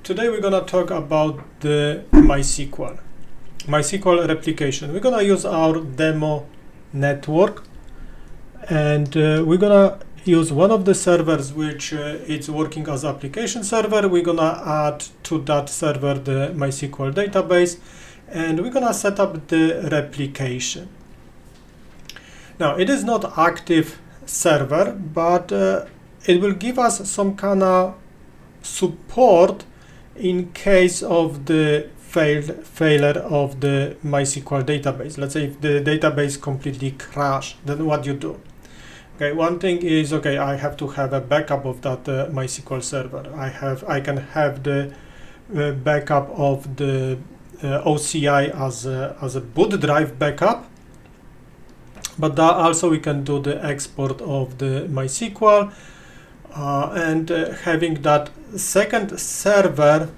today we're gonna talk about the MySQL replication. We're gonna use our demo network, and we're gonna use one of the servers which it's working as application server. We're gonna add to that server the MySQL database, and we're gonna set up the replication. Now it is not active server, but it will give us some kind of support in case of the failure of the MySQL database. Let's say if the database completely crashed, then what you do? Okay, one thing is, okay, I have to have a backup of that MySQL server. I can have the backup of the OCI as a boot drive backup, but that also we can do the export of the MySQL and having that second server,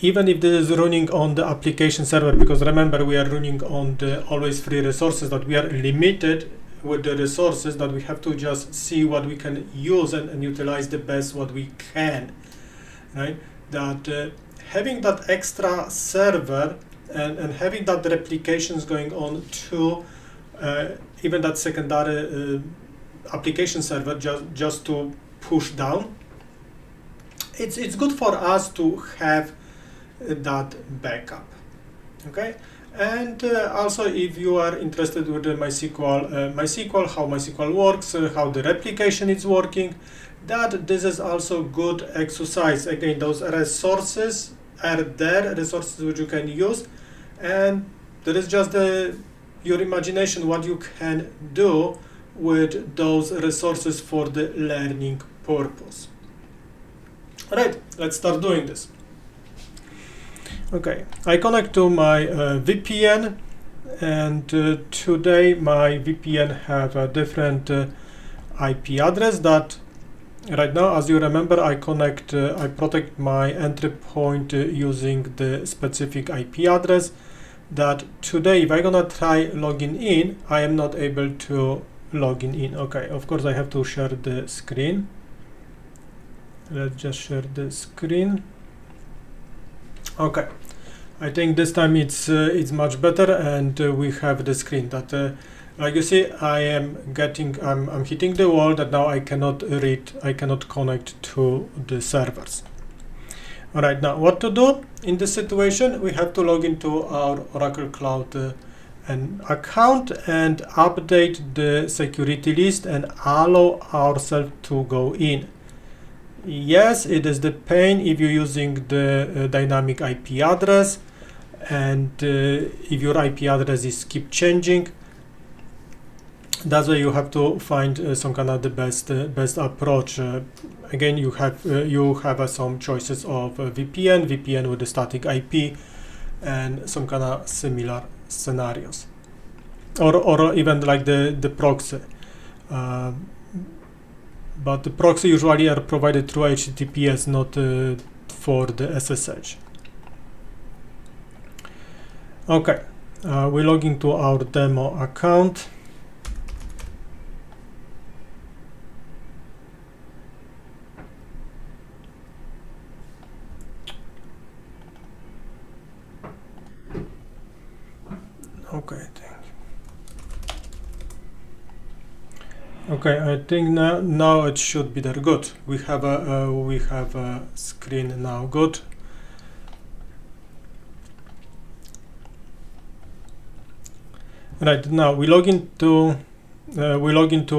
even if this is running on the application server, because remember we are running on the always free resources, that we are limited with the resources, that we have to just see what we can use and utilize the best what we can, right? That having that extra server and having that replications going on to even that secondary application server just to push down, it's good for us to have that backup. Okay, and also if you are interested with the MySQL, how MySQL works, how the replication is working, that this is also good exercise. Again, those resources are there, resources which you can use, and there is just your imagination what you can do with those resources for the learning purpose. All right, let's start doing this. Okay, I connect to my VPN, and today my VPN have a different IP address. That right now, as you remember, I protect my entry point using the specific IP address. That today, if I'm gonna try logging in, I am not able to logging in. Okay, of course I have to share the screen. Let's just share the screen. Okay, I think this time it's much better, and we have the screen that like you see, I'm hitting the wall that now I cannot connect to the servers. All right, now what to do in this situation? We have to log into our Oracle Cloud account and update the security list and allow ourselves to go in. Yes, it is the pain if you're using the dynamic IP address, and if your IP address keep changing. That's why you have to find some kind of the best approach. Again, you have some choices of VPN with the static IP, and some kind of similar scenarios, or even like the proxy. But the proxy usually are provided through HTTPS, not for the SSH. Okay, we log into our demo account. Okay, okay, I think now it should be there. Good. We have a screen now. Good. Right, now we log into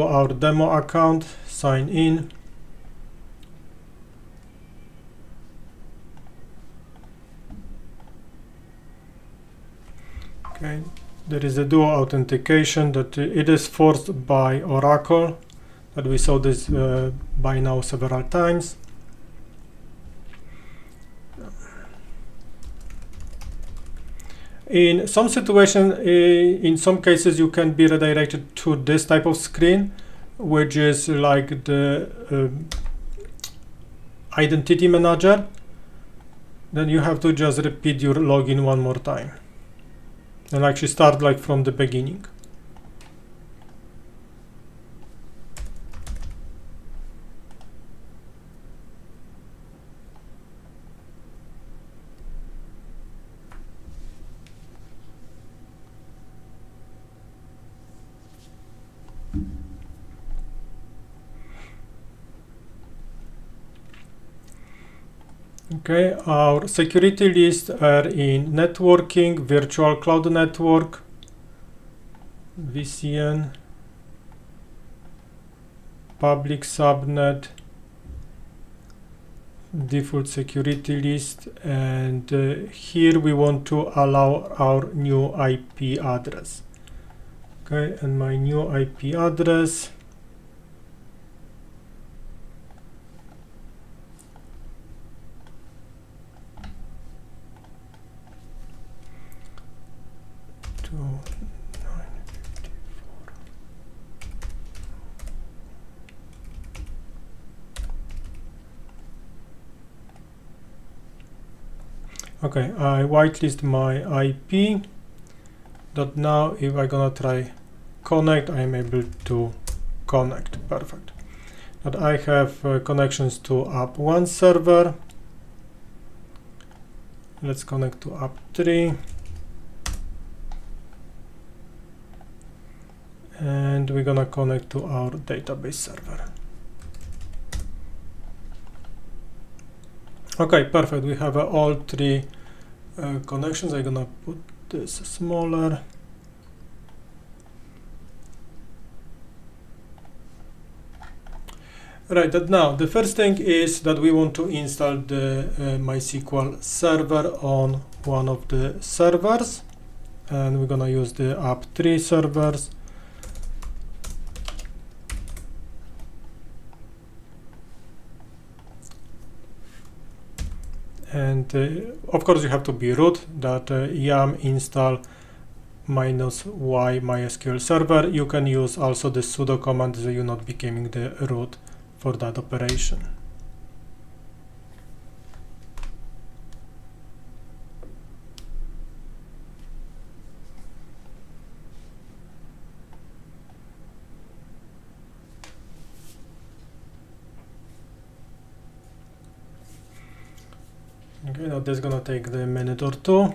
our demo account. Sign in. Okay. There is a dual authentication that it is forced by Oracle, that we saw this by now several times. In some situation, in some cases, you can be redirected to this type of screen, which is like the identity manager. Then you have to just repeat your login one more time and actually start like from the beginning. Okay, our security lists are in networking, virtual cloud network, VCN, public subnet, default security list, and here we want to allow our new IP address. Okay, and my new IP address to 954. Okay, I whitelist my IP. But now if I'm gonna try connect, I'm able to connect. Perfect. But I have connections to app1 server. Let's connect to app3. And we're gonna connect to our database server. Okay, perfect. We have all three connections. I'm gonna put this smaller. Right, and now the first thing is that we want to install the MySQL server on one of the servers, and we're gonna use the app3 servers. And of course you have to be root, that yum install -y MySQL server. You can use also the sudo command, so you're not becoming the root for that operation. Okay, now that's gonna take a minute or two.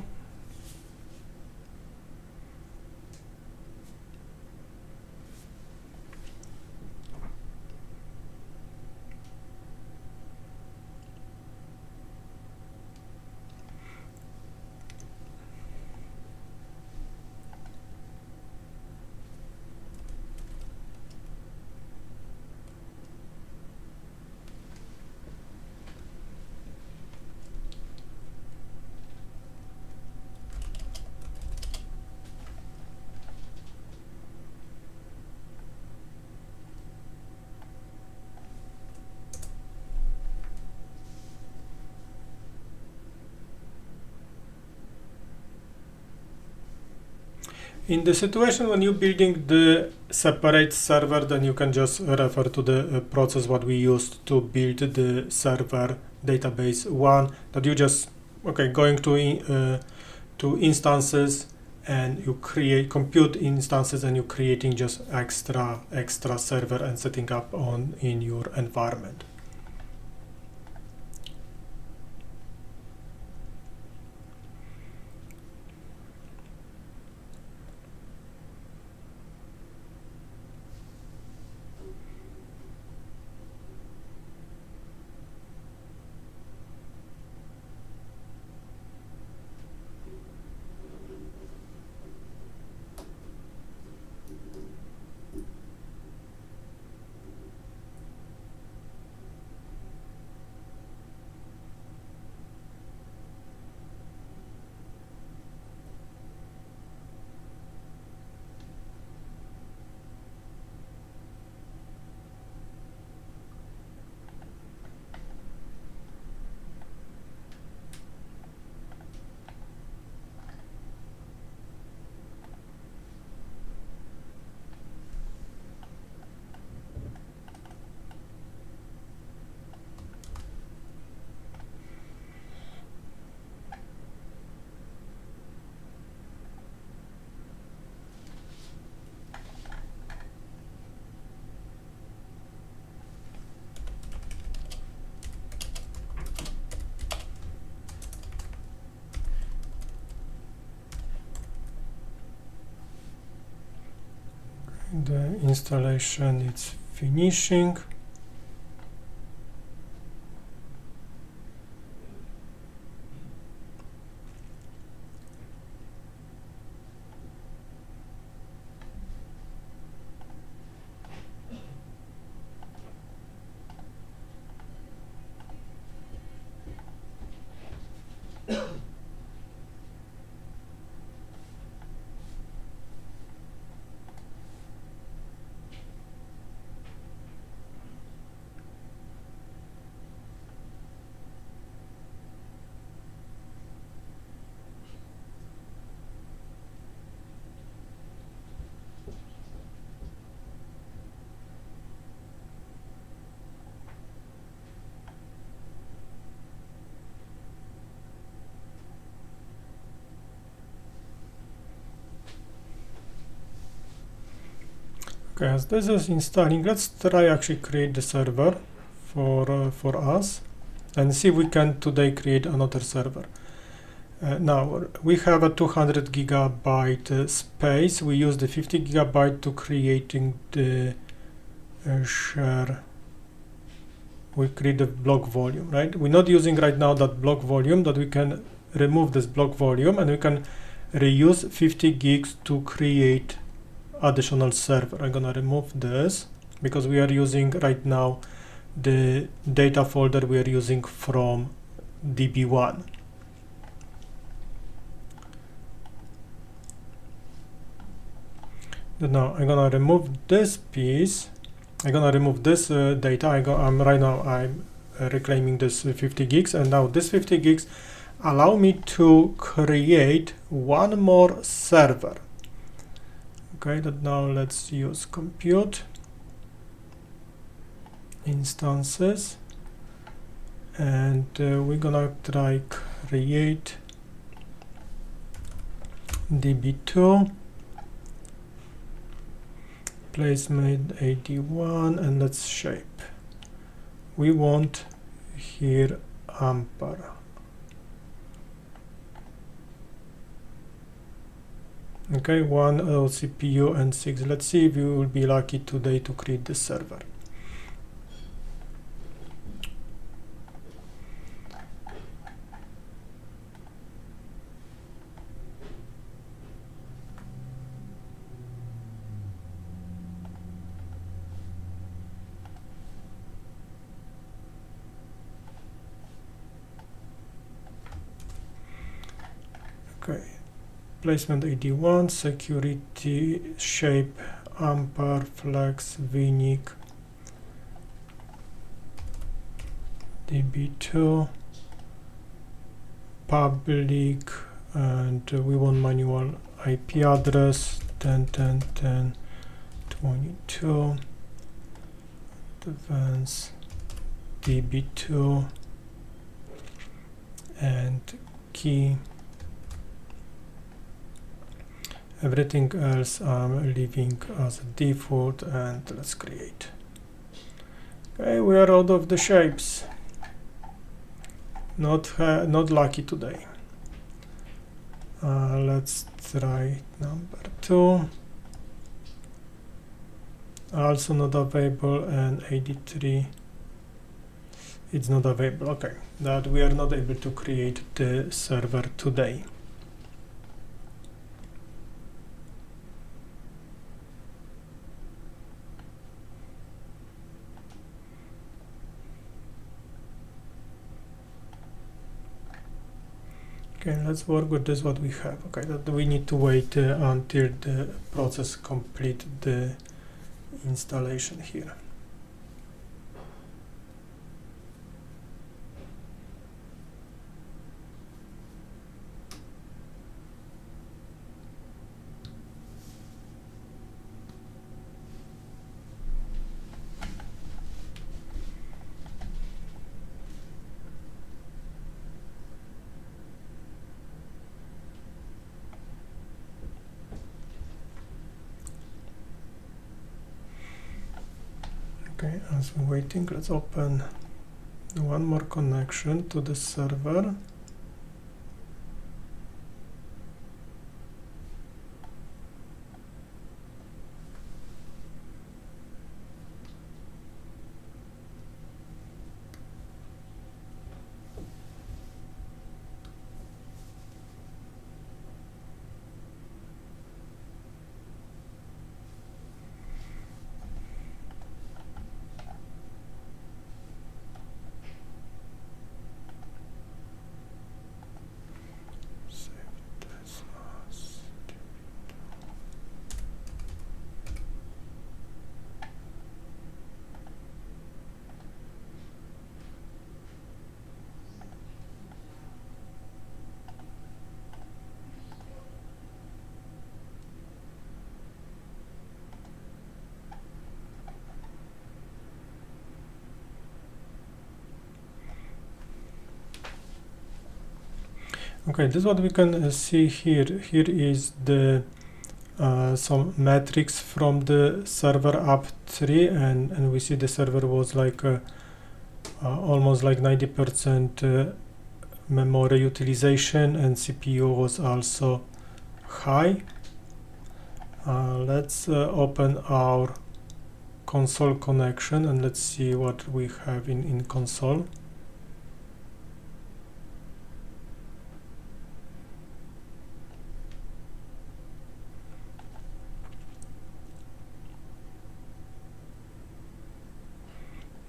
In the situation when you're building the separate server, then you can just refer to the process what we used to build the server database one, that you just going to instances, and you compute instances, and you're creating just extra server and setting up in your environment. The installation is finishing. Okay, as this is installing, let's try actually create the server for us and see if we can today create another server. Now we have a 200 gigabyte space. We use the 50 gigabyte to creating the share. We create the block volume, right? We're not using right now that block volume, that we can remove this block volume and we can reuse 50 gigs to create additional server. I'm gonna remove this because we are using right now the data folder we are using from DB1. Now I'm gonna remove this piece. I'm gonna remove this data. I'm right now reclaiming this 50 gigs, and now this 50 gigs allow me to create one more server. Okay, that now let's use compute instances, and we're gonna try create db2 placement 81, and let's shape. We want here ampere. Okay, 1 CPU and 6. Let's see if we will be lucky today to create this server. Okay, placement 81, security, shape, ampere, flex, vnic, db2, public, and we want manual IP address 10.10.10.22, advanced db2, and key. Everything else I'm leaving as a default, and let's create. Okay, we are out of the shapes. Not lucky today. Let's try number 2. Also not available, and 83. It's not available. Okay, that we are not able to create the server today. Okay, let's work with this what we have. Okay, that we need to wait until the process complete the installation here. Okay, as we're waiting, let's open one more connection to the server. Okay, this is what we can see here. Here is the some metrics from the server up 3, and we see the server was like almost like 90% memory utilization, and CPU was also high. Let's open our console connection and let's see what we have in console.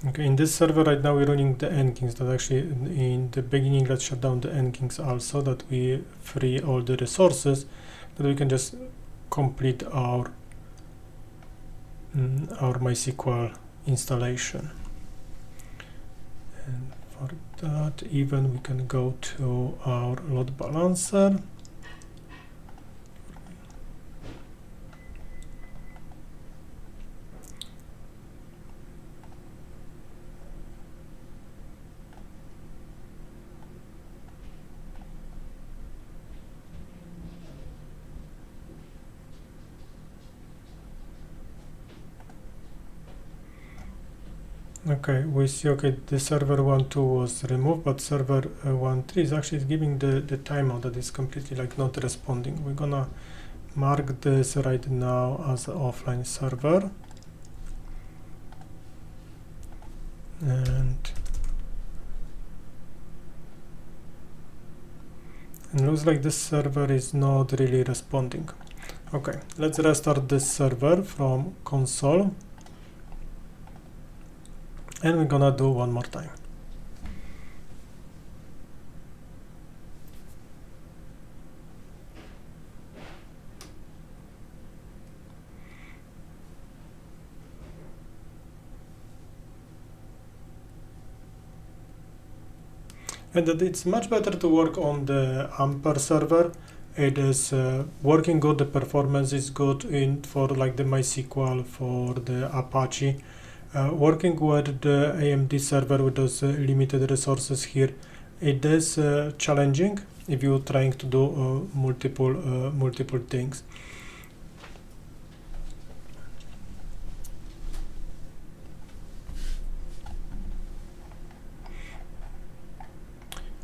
Okay, in this server right now we're running the Nginx. That actually in the beginning, let's shut down the Nginx also, that we free all the resources, that we can just complete our MySQL installation. And for that, even we can go to our load balancer. Okay, we see, okay, the server 1.2 was removed, but server 1.3 is actually giving the timeout that is completely like not responding. We're gonna mark this right now as an offline server. And looks like this server is not really responding. Okay, let's restart this server from console. And we're gonna do one more time. And that it's much better to work on the Ampere server. It is working good, the performance is good for like the MySQL, for the Apache. Working with the AMD server with those limited resources here, it is challenging if you're trying to do multiple things.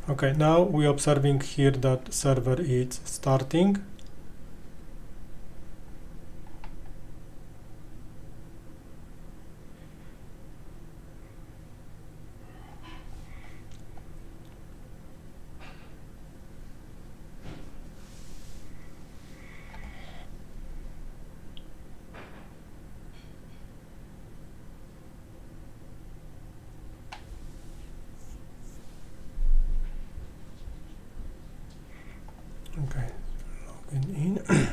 Okay, now we're observing here that server is starting. Okay, logging in.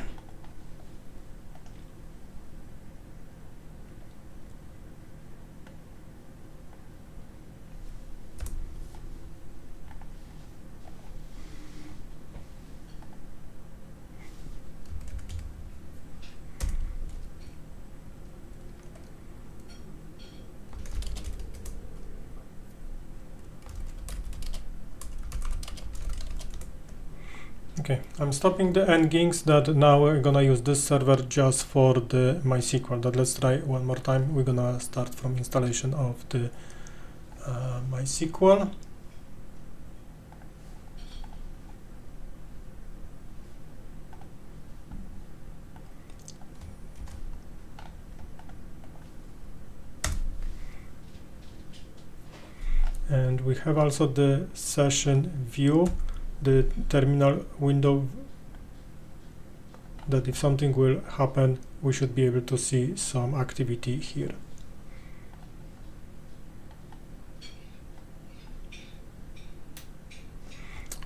Okay, I'm stopping the Nginx. That now we're gonna use this server just for the MySQL. That let's try one more time. We're gonna start from installation of the MySQL. And we have also the session view, the terminal window, that if something will happen, we should be able to see some activity here.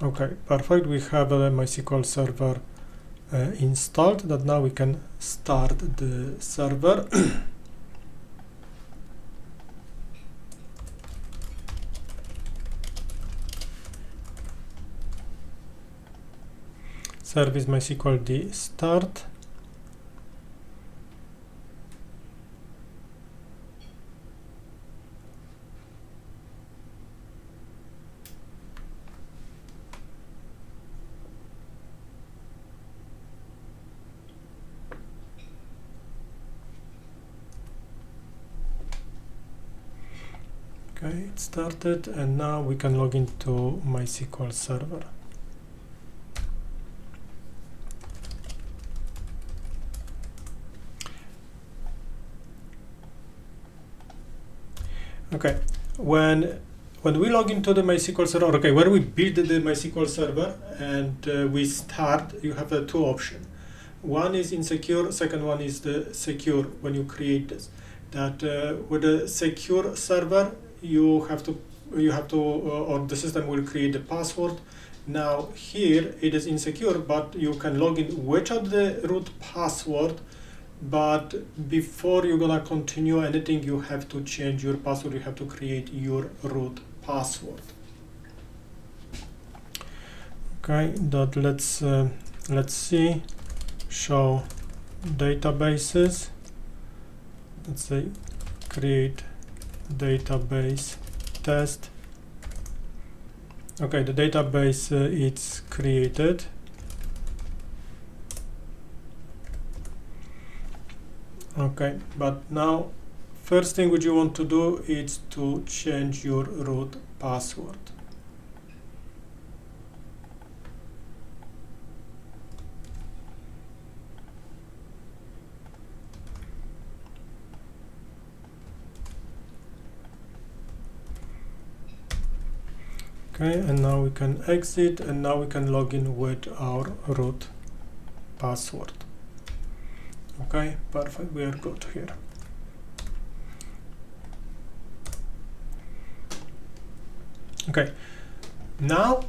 Okay, perfect. We have a MySQL server installed, that now we can start the server. Service MySQL D start. Okay, it started, and now we can log into MySQL server. Okay, when we log into the MySQL server, okay, when we build the MySQL server and we start, you have two options. One is insecure, second one is the secure when you create this. That with a secure server, you have to, or the system will create the password. Now here it is insecure, but you can log in without the root password. But before you're gonna continue anything, you have to change your password. You have to create your root password. Okay, that let's see. Show databases. Let's say create database test. Okay, the database it's created. Okay, but now first thing which you want to do is to change your root password. Okay, and now we can exit, and now we can log in with our root password. Okay, perfect, we are good here. Okay, now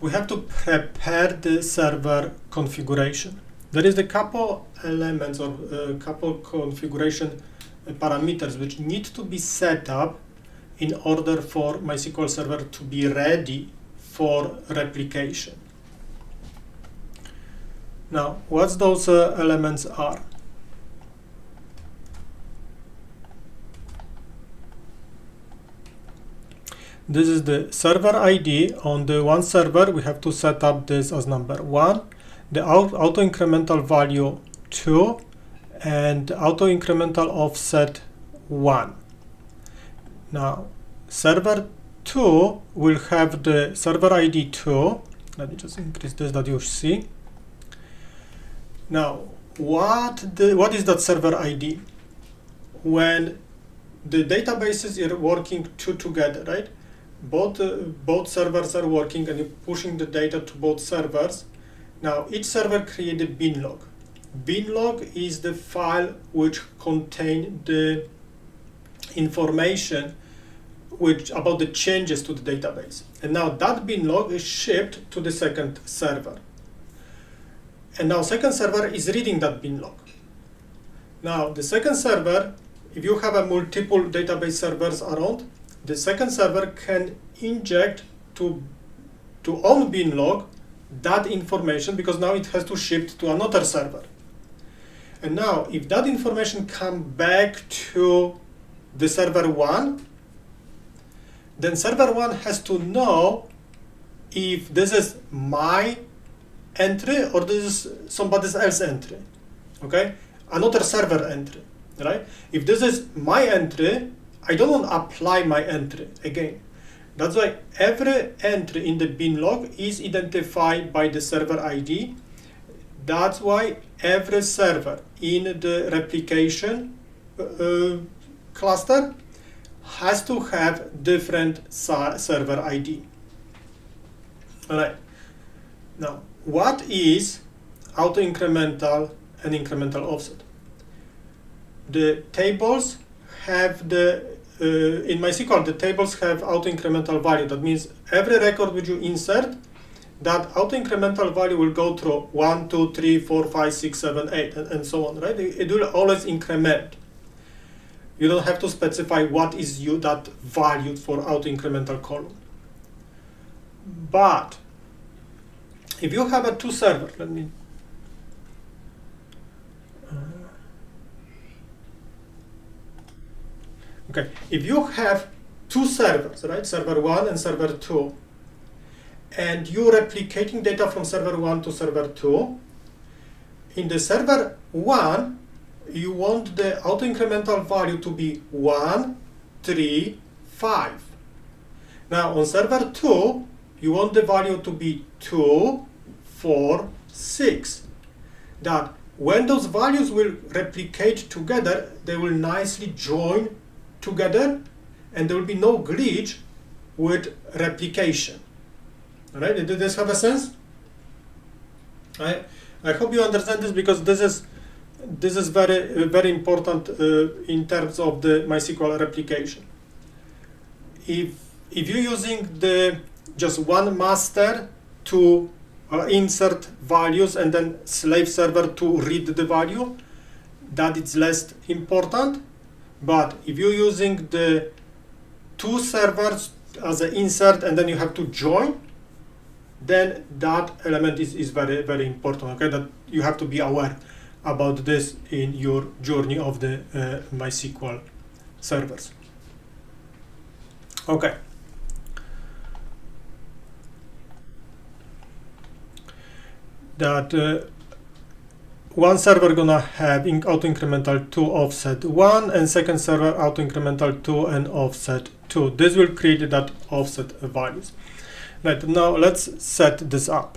we have to prepare the server configuration. There is a couple elements or a couple configuration parameters which need to be set up in order for MySQL server to be ready for replication. Now, what those elements are? This is the server ID. On the one server, we have to set up this as number 1, the auto incremental value 2, and auto incremental offset 1. Now, server 2 will have the server ID 2. Let me just increase this that you see. Now, what is that server ID? When the databases are working together, right? Both servers are working, and you're pushing the data to both servers. Now, each server creates a bin log. Bin log is the file which contains the information about the changes to the database. And now that bin log is shipped to the second server. And now second server is reading that bin log. Now the second server, if you have a multiple database servers around, the second server can inject to own bin log that information, because now it has to ship to another server. And now if that information comes back to the server 1, then server 1 has to know if this is my entry or this is somebody else's entry. Okay, another server entry, right? If this is my entry, I don't want to apply my entry again. That's why every entry in the bin log is identified by the server ID. That's why every server in the replication cluster has to have different server ID. All right. Now, what is auto incremental and incremental offset? The tables have in MySQL, the tables have auto incremental value. That means every record which you insert, that auto incremental value will go through 1, 2, 3, 4, 5, 6, 7, 8, and so on, right? It will always increment. You don't have to specify what is that value for auto incremental column. But if you have a two server, let me okay, if you have two servers, right, server 1 and server 2, and you're replicating data from server 1 to server 2, in the server 1, you want the auto incremental value to be 1, 3, 5. Now on server 2, you want the value to be 2, 4, 6. That when those values will replicate together, they will nicely join together and there will be no glitch with replication. All right, did this have a sense? I hope you understand this, because this is very important in terms of the MySQL replication. If you're using the just one master to insert values and then slave server to read the value, that is less important. But if you're using the two servers as an insert and then you have to join, then that element is very important. Okay, that you have to be aware about this in your journey of the MySQL servers. Okay. That one server gonna have auto incremental 2 offset 1 and second server auto incremental 2 and offset 2. This will create that offset values. Right, now let's set this up.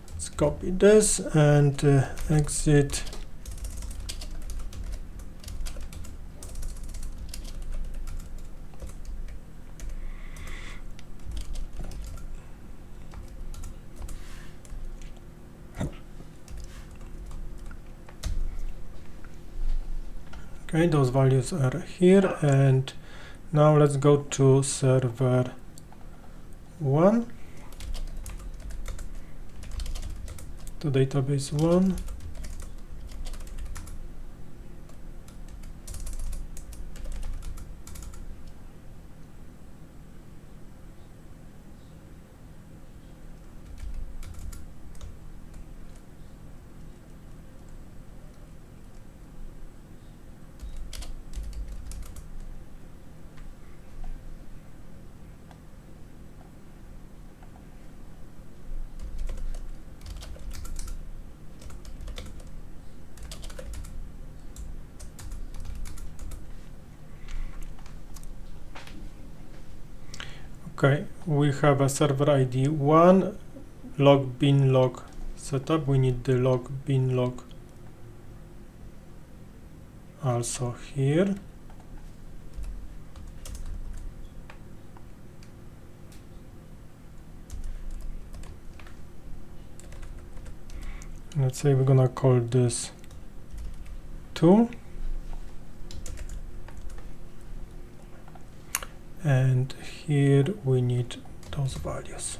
Let's copy this and exit. Okay, those values are here, and now let's go to server 1, to database 1. Okay, we have a server ID 1, log bin log setup. We need the log bin log also here. Let's say we're gonna call this 2. And here we need those values.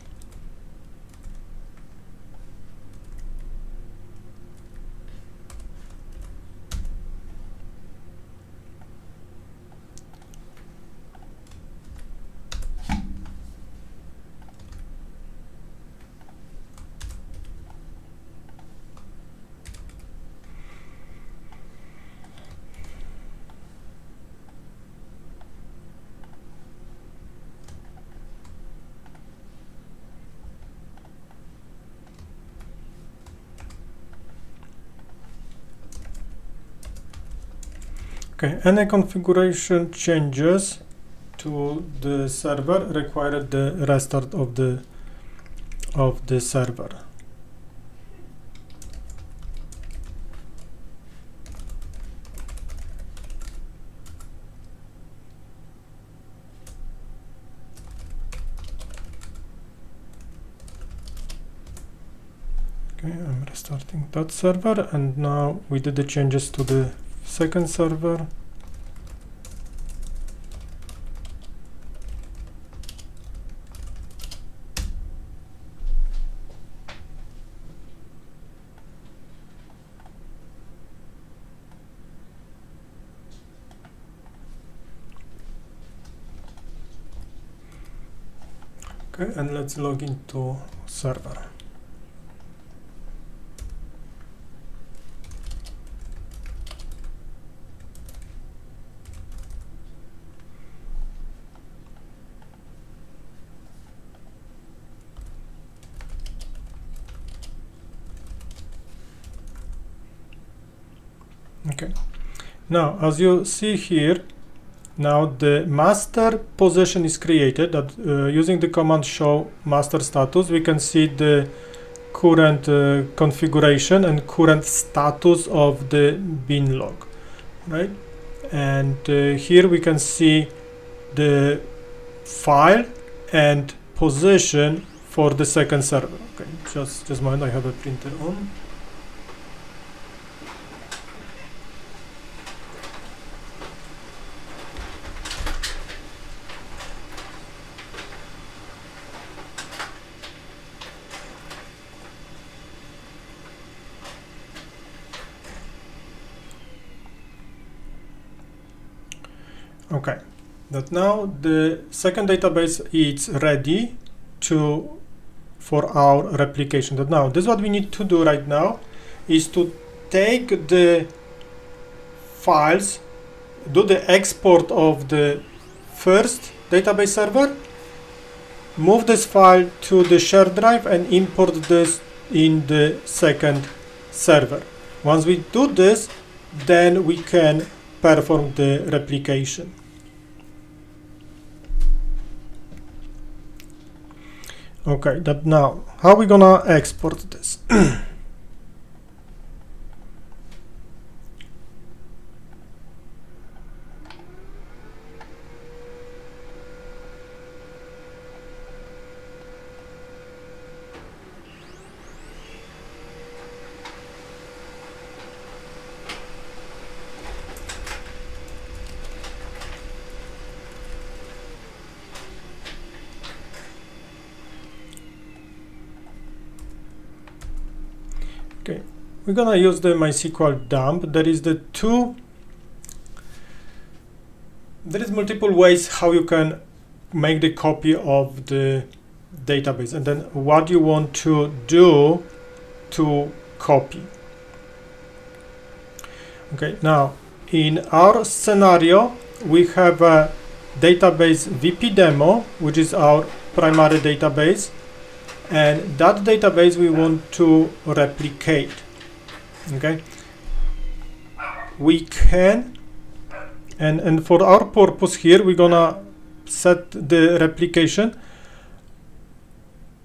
Okay, any configuration changes to the server require the restart of the server. Okay, I'm restarting that server, and now we did the changes to the second server. Okay, and let's log into server. Okay, now as you see here, Now the master position is created that using the command show master status we can see the current configuration and current status of the bin log, right? And here we can see the file and position for the second server. Okay, just a moment, I have a printer on. Okay, that now the second database is ready for our replication. That now this is what we need to do right now is to take the files, do the export of the first database server, move this file to the shared drive and import this in the second server. Once we do this, then we can perform the replication. Okay, that now, how are we gonna export this? Okay, we're gonna use the MySQL dump. There is multiple ways how you can make the copy of the database and then what you want to do to copy. Okay, now in our scenario we have a database VP demo, which is our primary database, and that database we want to replicate. Okay, we can, and for our purpose here we're gonna set the replication,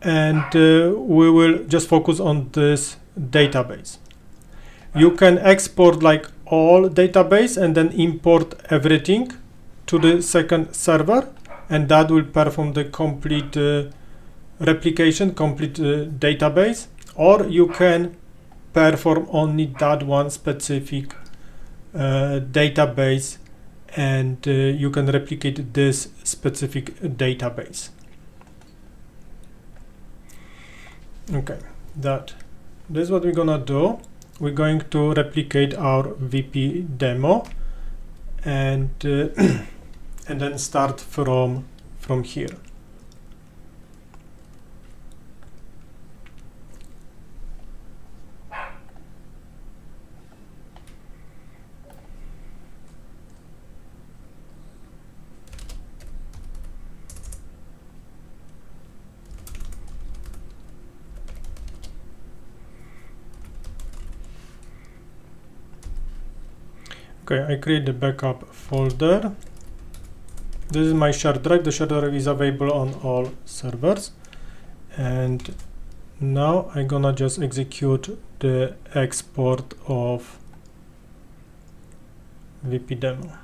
and we will just focus on this database. You can export like all database and then import everything to the second server, and that will perform the complete replication, complete database. Or you can perform only that one specific database, and you can replicate this specific database. Okay, this is what we're gonna do. We're going to replicate our VP demo, and and then start from here. Okay, I create the backup folder. This is my shared drive. The shared drive is available on all servers. And now I'm gonna just execute the export of VP demo.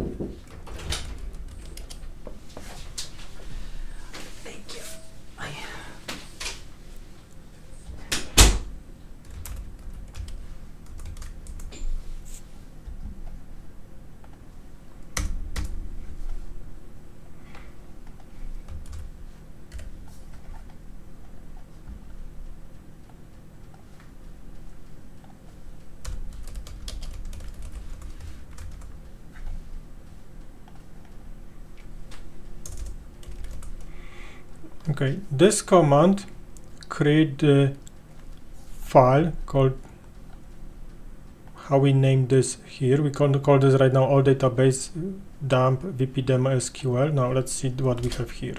Thank you. Okay, this command create the file called how we name this here. We can call this right now all database dump vp demo SQL. Now let's see what we have here.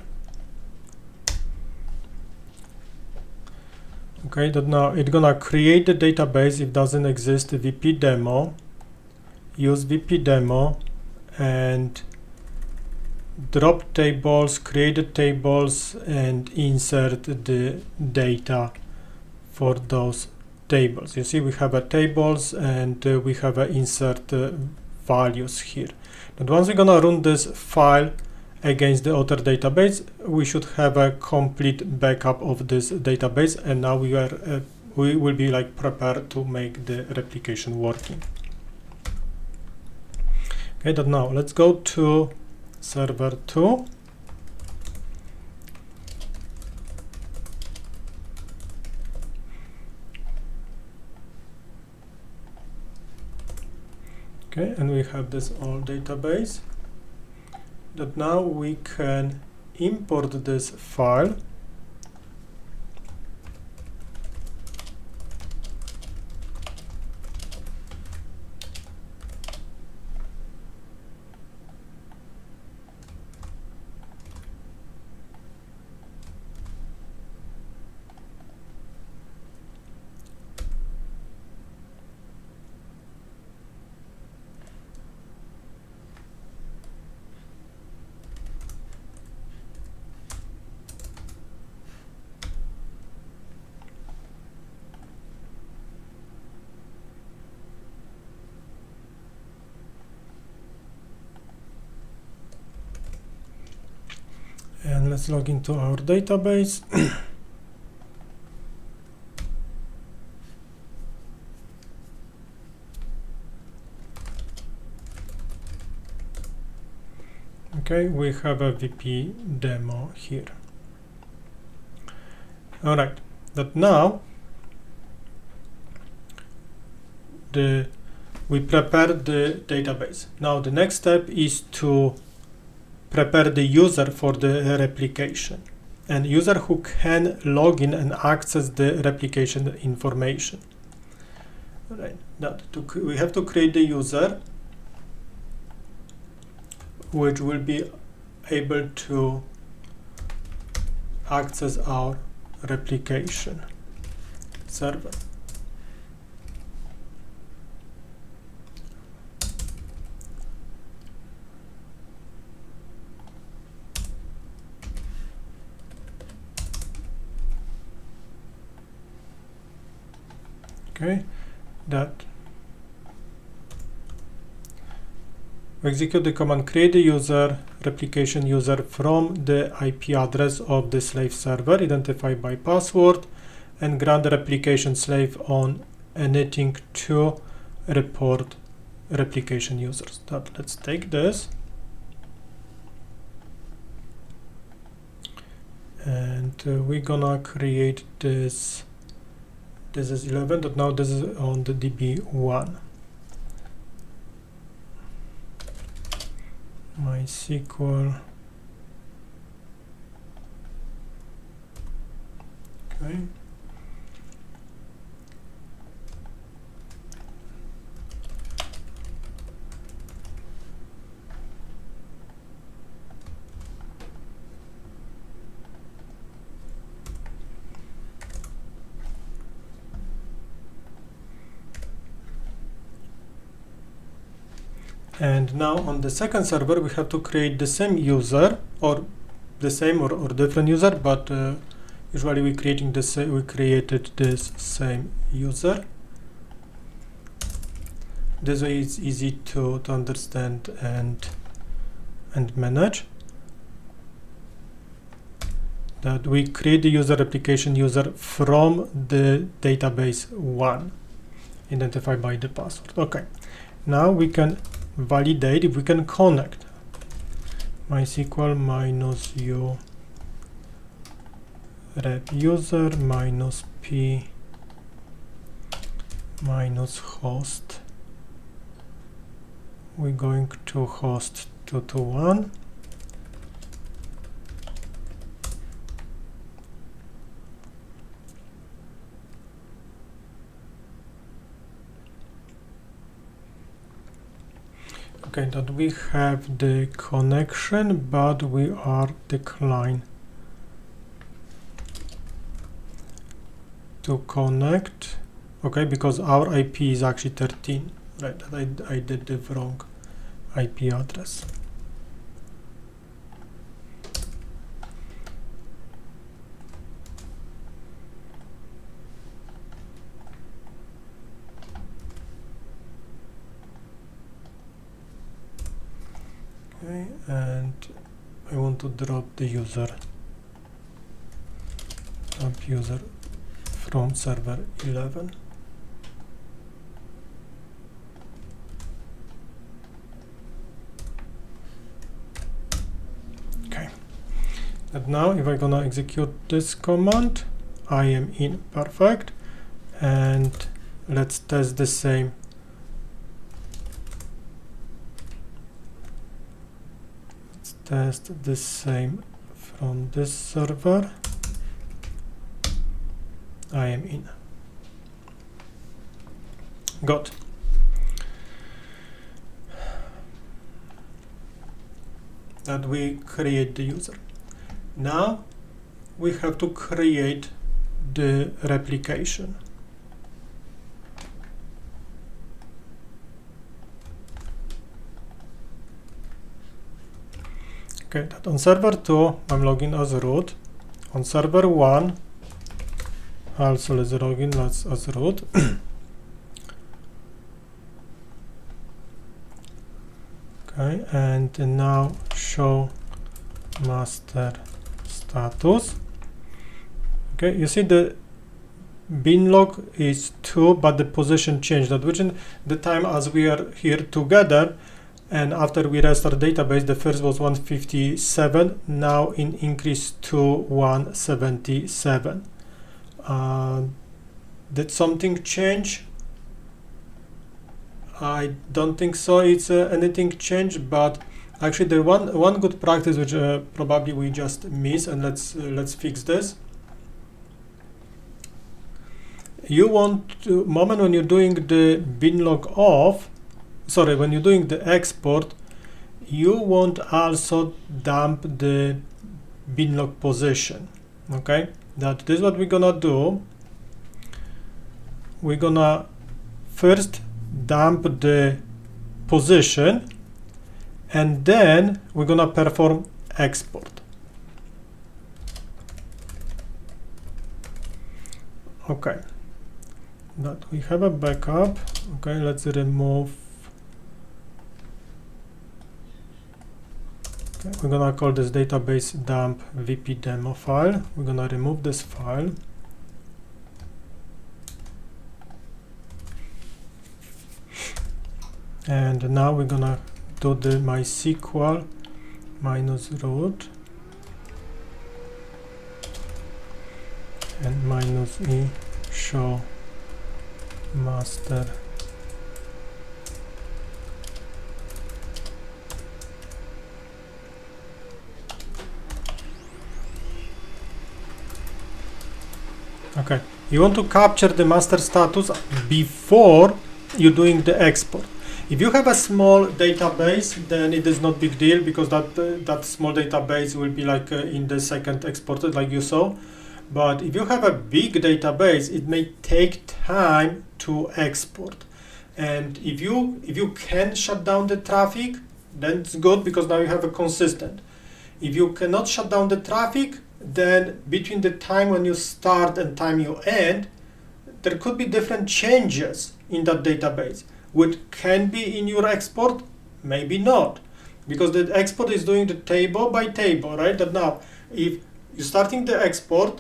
Okay, that now it's gonna create the database if doesn't exist vp demo, use vp demo, and drop tables, create the tables, and insert the data for those tables. You see we have a tables and we have a insert values here. And once we're gonna run this file against the other database, we should have a complete backup of this database, and now we will be like prepared to make the replication working. Okay, that now let's go to server 2. Okay, and we have this old database that now we can import this file and let's log into our database. Okay, we have a VP demo here. All right, that now we prepared the database. Now the next step is to prepare the user for the replication, and user who can log in and access the replication information. All right, we have to create the user which will be able to access our replication server. Okay, that we execute the command create the user replication user from the IP address of the slave server identified by password, and grant the replication slave on anything to report replication users. Let's take this and we're gonna create this. This is 11, but now this is on the DB1. MySQL. Okay. And now on the second server, we have to create the same user, or the same or different user, but usually we created this same user. This way it's easy to understand and manage. That we create the user replication user from the database 1, identified by the password. Okay, now we can validate if we can connect MySQL -u rep user -p -host. We're going to host 221. Okay, that we have the connection, but we are declined to connect. Okay, because our IP is actually 13. Right, I did the wrong IP address. Okay, and I want to drop the user, drop user from server 11. Okay, and now if I'm gonna execute this command, I am in, perfect. And let's test the same. Let's test the same from this server. I am in. Good. That we create the user. Now we have to create the replication. Okay, that on server 2 I'm logging as root. On server 1 also let's log in as root. Okay, and now show master status. Okay, you see the bin log is 2, but the position changed. That within the time as we are here together, and after we restart database, the first was 157, now in increase to 177. Did something change? I don't think so. It's anything changed, but actually the one good practice which probably we just missed, and let's fix this. You want to moment when you're doing the bin log off, sorry, when you're doing the export, you want also dump the bin log position. Okay, that is what we're gonna do. We're gonna first dump the position, and then we're gonna perform export. Okay, that we have a backup. Okay, let's remove. Okay, we're gonna call this database dump vp demo file. We're gonna remove this file. And now we're gonna do the MySQL -root and -e show master Okay, you want to capture the master status before you're doing the export. If you have a small database, then it is not big deal, because that small database will be like in the second exported, like you saw. But if you have a big database, it may take time to export. And if you can shut down the traffic, then it's good, because now you have a consistent. If you cannot shut down the traffic, then between the time when you start and time you end, there could be different changes in that database, which can be in your export, maybe not, because the export is doing the table by table, right? That now, if you're starting the export,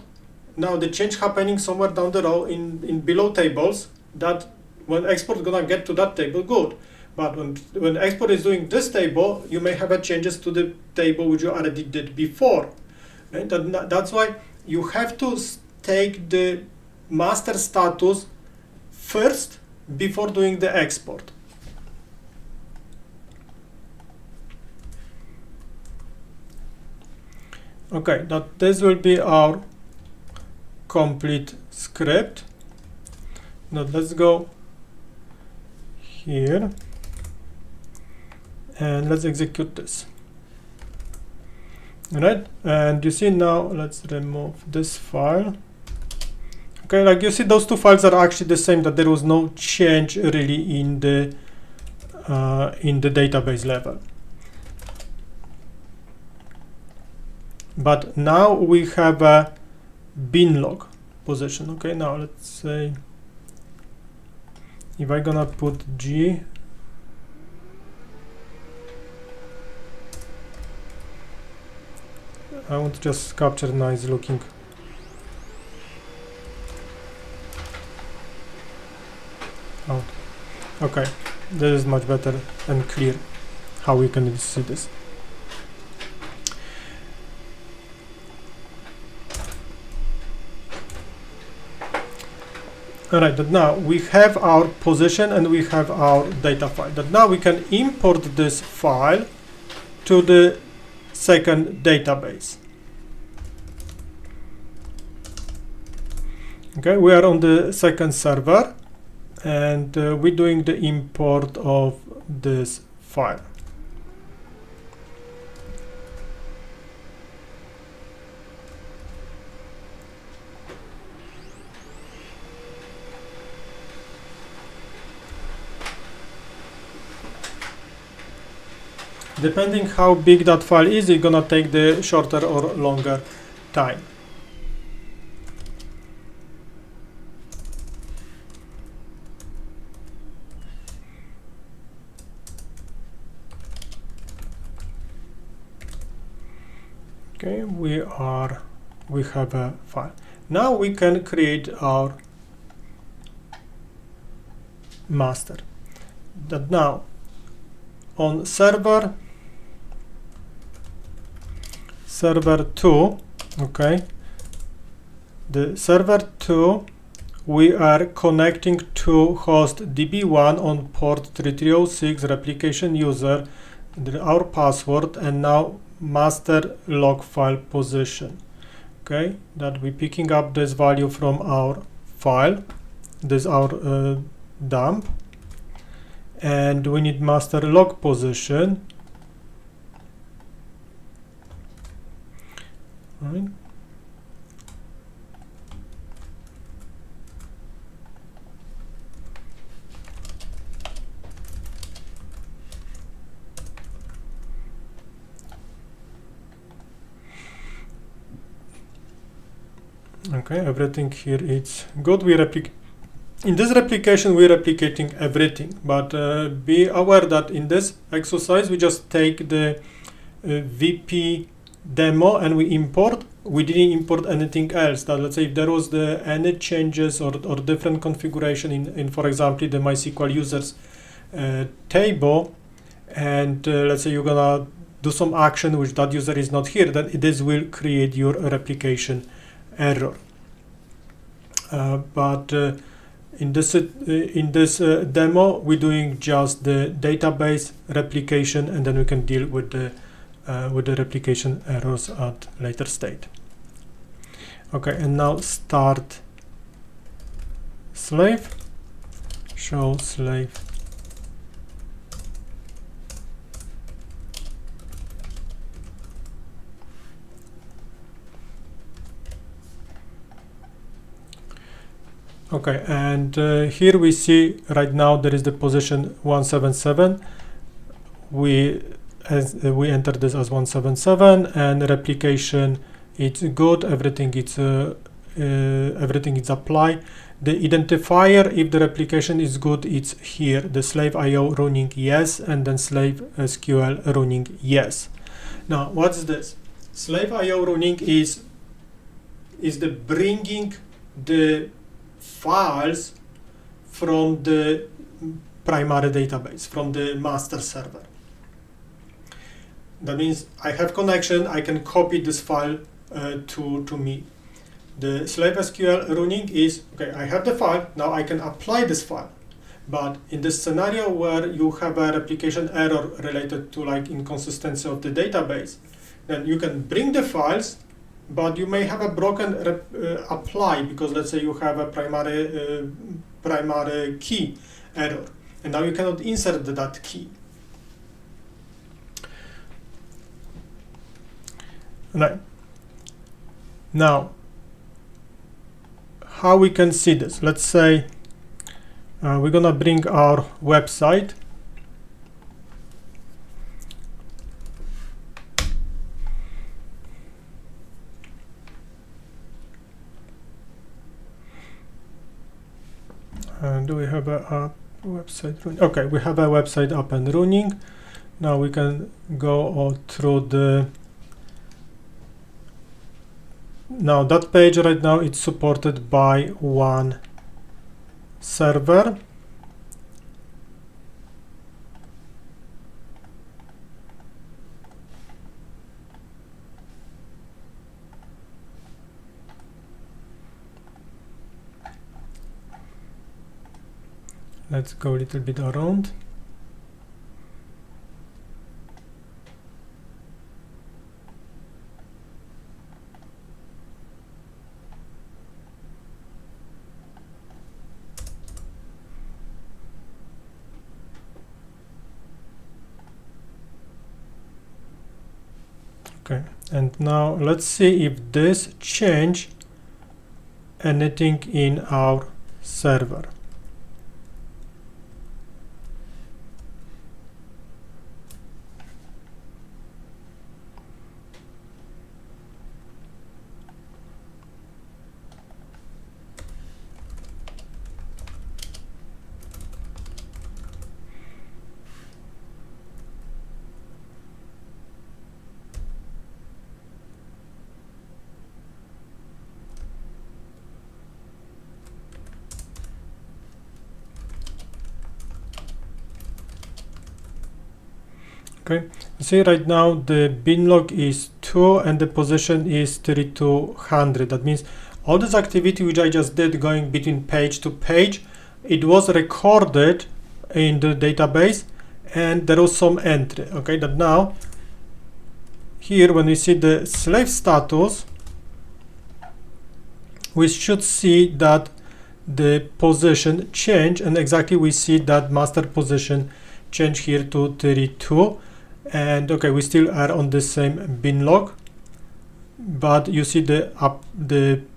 now the change happening somewhere down the row in below tables, that when export is gonna get to that table, good. But when export is doing this table, you may have a changes to the table which you already did before. Right? That's why you have to take the master status first before doing the export. Okay, that this will be our complete script. Now let's go here and let's execute this. All right, and you see now, let's remove this file. Okay, like you see, those two files are actually the same, that there was no change really in the database level. But now we have a bin log position. Okay, now let's say if I'm gonna put G, I want to just capture nice looking. Oh, okay, this is much better and clear how we can see this. Alright, that now we have our position and we have our data file. That now we can import this file to the second database. Okay, we are on the second server, and we're doing the import of this file. Depending how big that file is, it's gonna take the shorter or longer time. Okay, we have a file. Now we can create our master. That now on server 2, okay, the server 2, we are connecting to host DB1 on port 3306, replication user, our password, and now master log file position. Okay, that we're picking up this value from our file, this our dump, and we need master log position. Right. Okay, everything here is good. In this replication we're replicating everything, but be aware that in this exercise we just take the VP demo and we import. We didn't import anything else. That, let's say, if there was any changes or different configuration in for example the MySQL users table, and let's say you're gonna do some action which that user is not here, then this will create your replication error. But in this demo we're doing just the database replication, and then we can deal with the replication errors at later state. Okay, and now start slave, show slave. Okay, and here we see right now there is the position 177. We enter this as 177, and replication it's good. Everything is applied. The identifier, if the replication is good, it's here. The slave IO running yes, and then slave SQL running yes. Now, what's this? Slave IO running is the bringing the files from the primary database, from the master server. That means I have connection, I can copy this file to me. The slave SQL running is, okay, I have the file, now I can apply this file. But in this scenario where you have a replication error related to like inconsistency of the database, then you can bring the files, but you may have a broken apply, because let's say you have a primary key error, and now you cannot insert that key. Right. Now, how we can see this? Let's say we're gonna bring our website. Do we have a website running? Okay, we have a website up and running. Now we can go through the. Now that page right now it's supported by one server. Let's go a little bit around. Okay, and now let's see if this change anything in our server. Okay, see right now the bin log is 2 and the position is 3200. That means all this activity which I just did going between page to page, it was recorded in the database and there was some entry. Okay, that now here when we see the slave status, we should see that the position change, and exactly we see that master position change here to 32. And okay, we still are on the same bin log, but you see the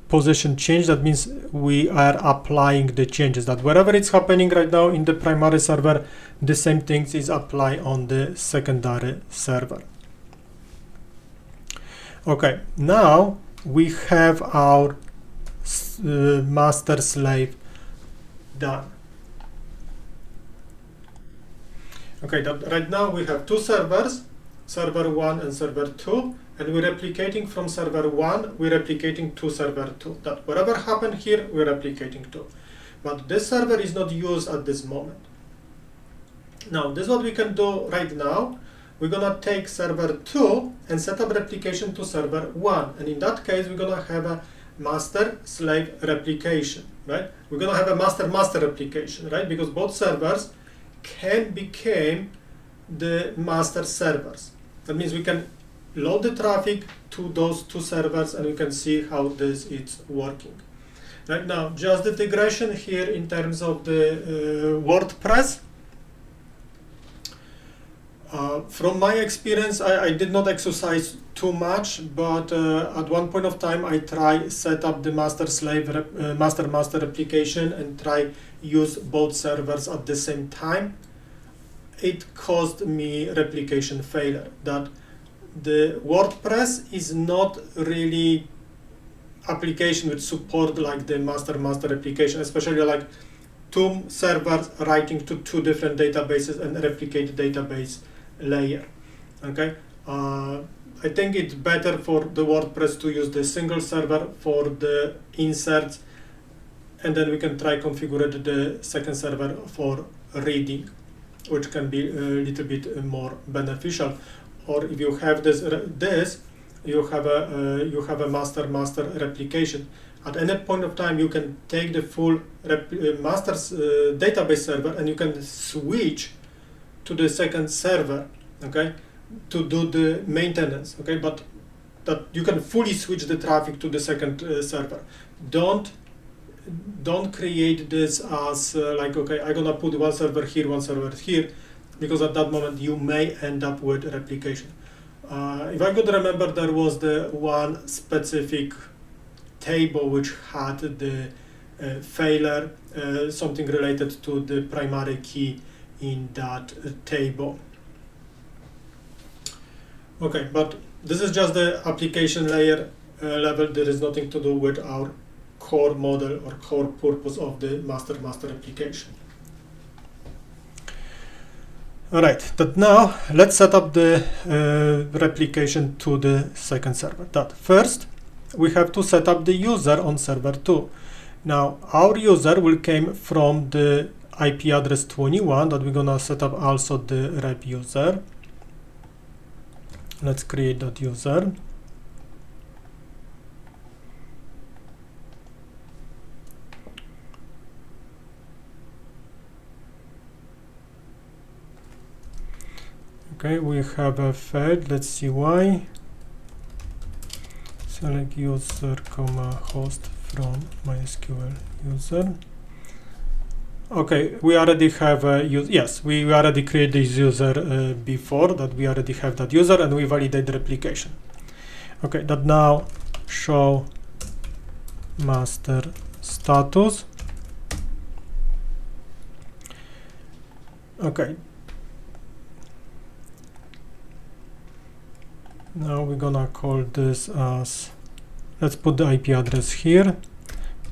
position change. That means we are applying the changes, that wherever it's happening right now in the primary server, the same things is applied on the secondary server. Okay, now we have our master slave done. Okay, right now we have two servers, server 1 and server 2, and we're replicating from server 1, we're replicating to server 2. That whatever happened here, we're replicating to. But this server is not used at this moment. Now, this is what we can do right now. We're gonna take server 2 and set up replication to server 1. And in that case, we're gonna have a master-slave replication, right? We're gonna have a master-master replication, right? Because both servers can become the master servers. That means we can load the traffic to those two servers and we can see how this is working. Right now, just the digression here in terms of the WordPress. From my experience, I did not exercise too much, but at one point of time I try set up the master-master replication and try use both servers at the same time. It caused me replication failure. That the WordPress is not really application with support like the master-master replication, especially like two servers writing to two different databases and replicate database layer. Okay, I think it's better for the WordPress to use the single server for the inserts, and then we can try configure the second server for reading, which can be a little bit more beneficial. Or if you have you have a master-master replication. At any point of time, you can take the full master's database server and you can switch to the second server, okay, to do the maintenance, okay, but that you can fully switch the traffic to the second server. Don't create this as like, okay, I'm gonna put one server here, because at that moment you may end up with replication. If I could remember, there was the one specific table which had the failure, something related to the primary key in that table. Okay, but this is just the application layer level. There is nothing to do with our core model or core purpose of the master-master replication. Alright, but now let's set up the replication to the second server. That first, we have to set up the user on server 2. Now, our user will come from the IP address 21 that we're gonna set up also the rep user. Let's create that user. Okay, we have a failed. Let's see why. Select user, host from MySQL user. Okay, we already have a yes, we already created this user before that. We already have that user and we validate the replication. Okay, that now show master status. Okay. Now we're gonna call this as, let's put the IP address here,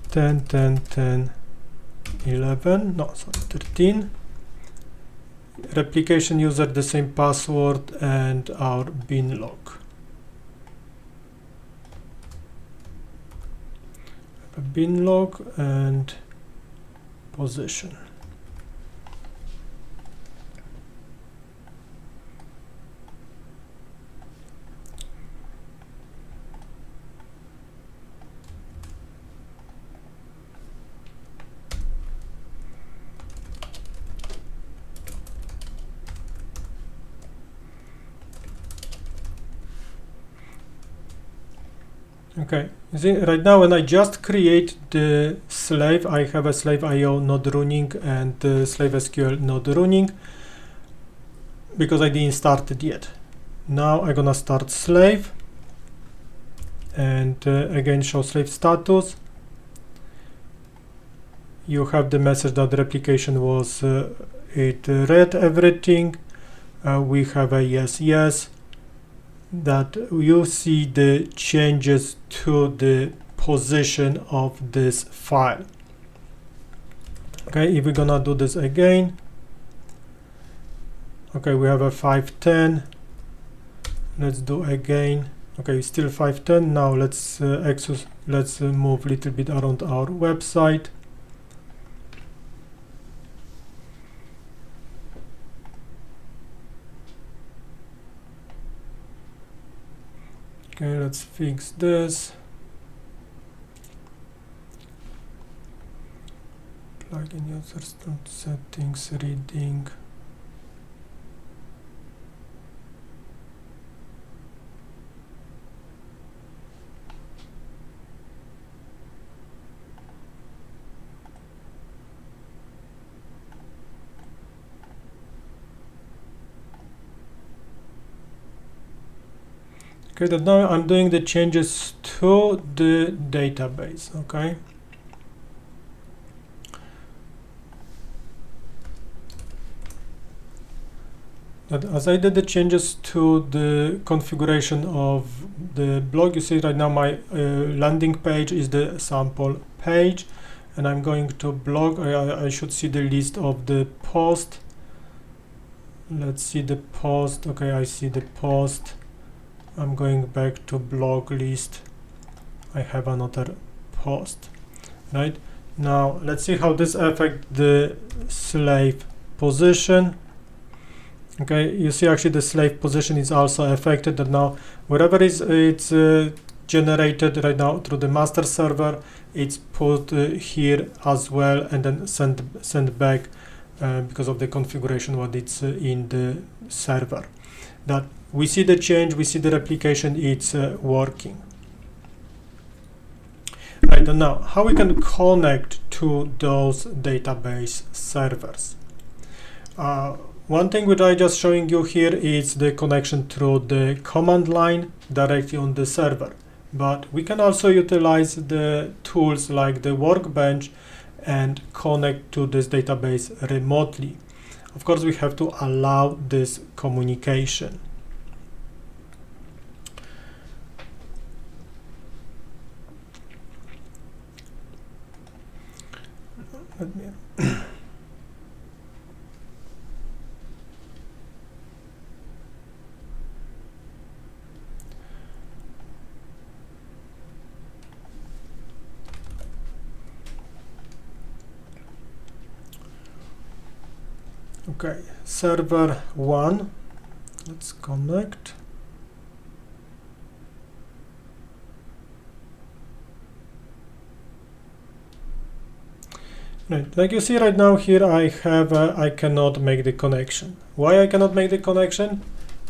10.10.10.11, no, sorry, 13. Replication user, the same password, and our bin log. A bin log and position. Okay, you see right now when I just create the slave, I have a slave IO not running and the slave SQL not running because I didn't start it yet. Now I'm gonna start slave and again show slave status. You have the message that the replication was it read everything. We have a yes. That you see the changes to the position of this file. Okay, if we're gonna do this again, okay, we have a 510. Let's do again. Okay, still 510. Now let's move a little bit around our website. Okay, let's fix this. Plugin users settings reading. Okay, that now I'm doing the changes to the database. Okay. But as I did the changes to the configuration of the blog, you see right now my landing page is the sample page, and I'm going to blog. I should see the list of the post. Let's see the post. Okay, I see the post. I'm going back to blog list. I have another post. Right now, let's see how this affects the slave position. Okay, you see actually the slave position is also affected. That now wherever it's generated right now through the master server, it's put here as well, and then sent back because of the configuration what it's in the server. That we see the change, we see the replication, it's working. Right, and now how we can connect to those database servers. one thing which I just showing you here is the connection through the command line directly on the server. But we can also utilize the tools like the workbench and connect to this database remotely. Of course, we have to allow this communication. Let me Okay, server 1, let's connect. Right, like you see right now here I have I cannot make the connection. Why I cannot make the connection?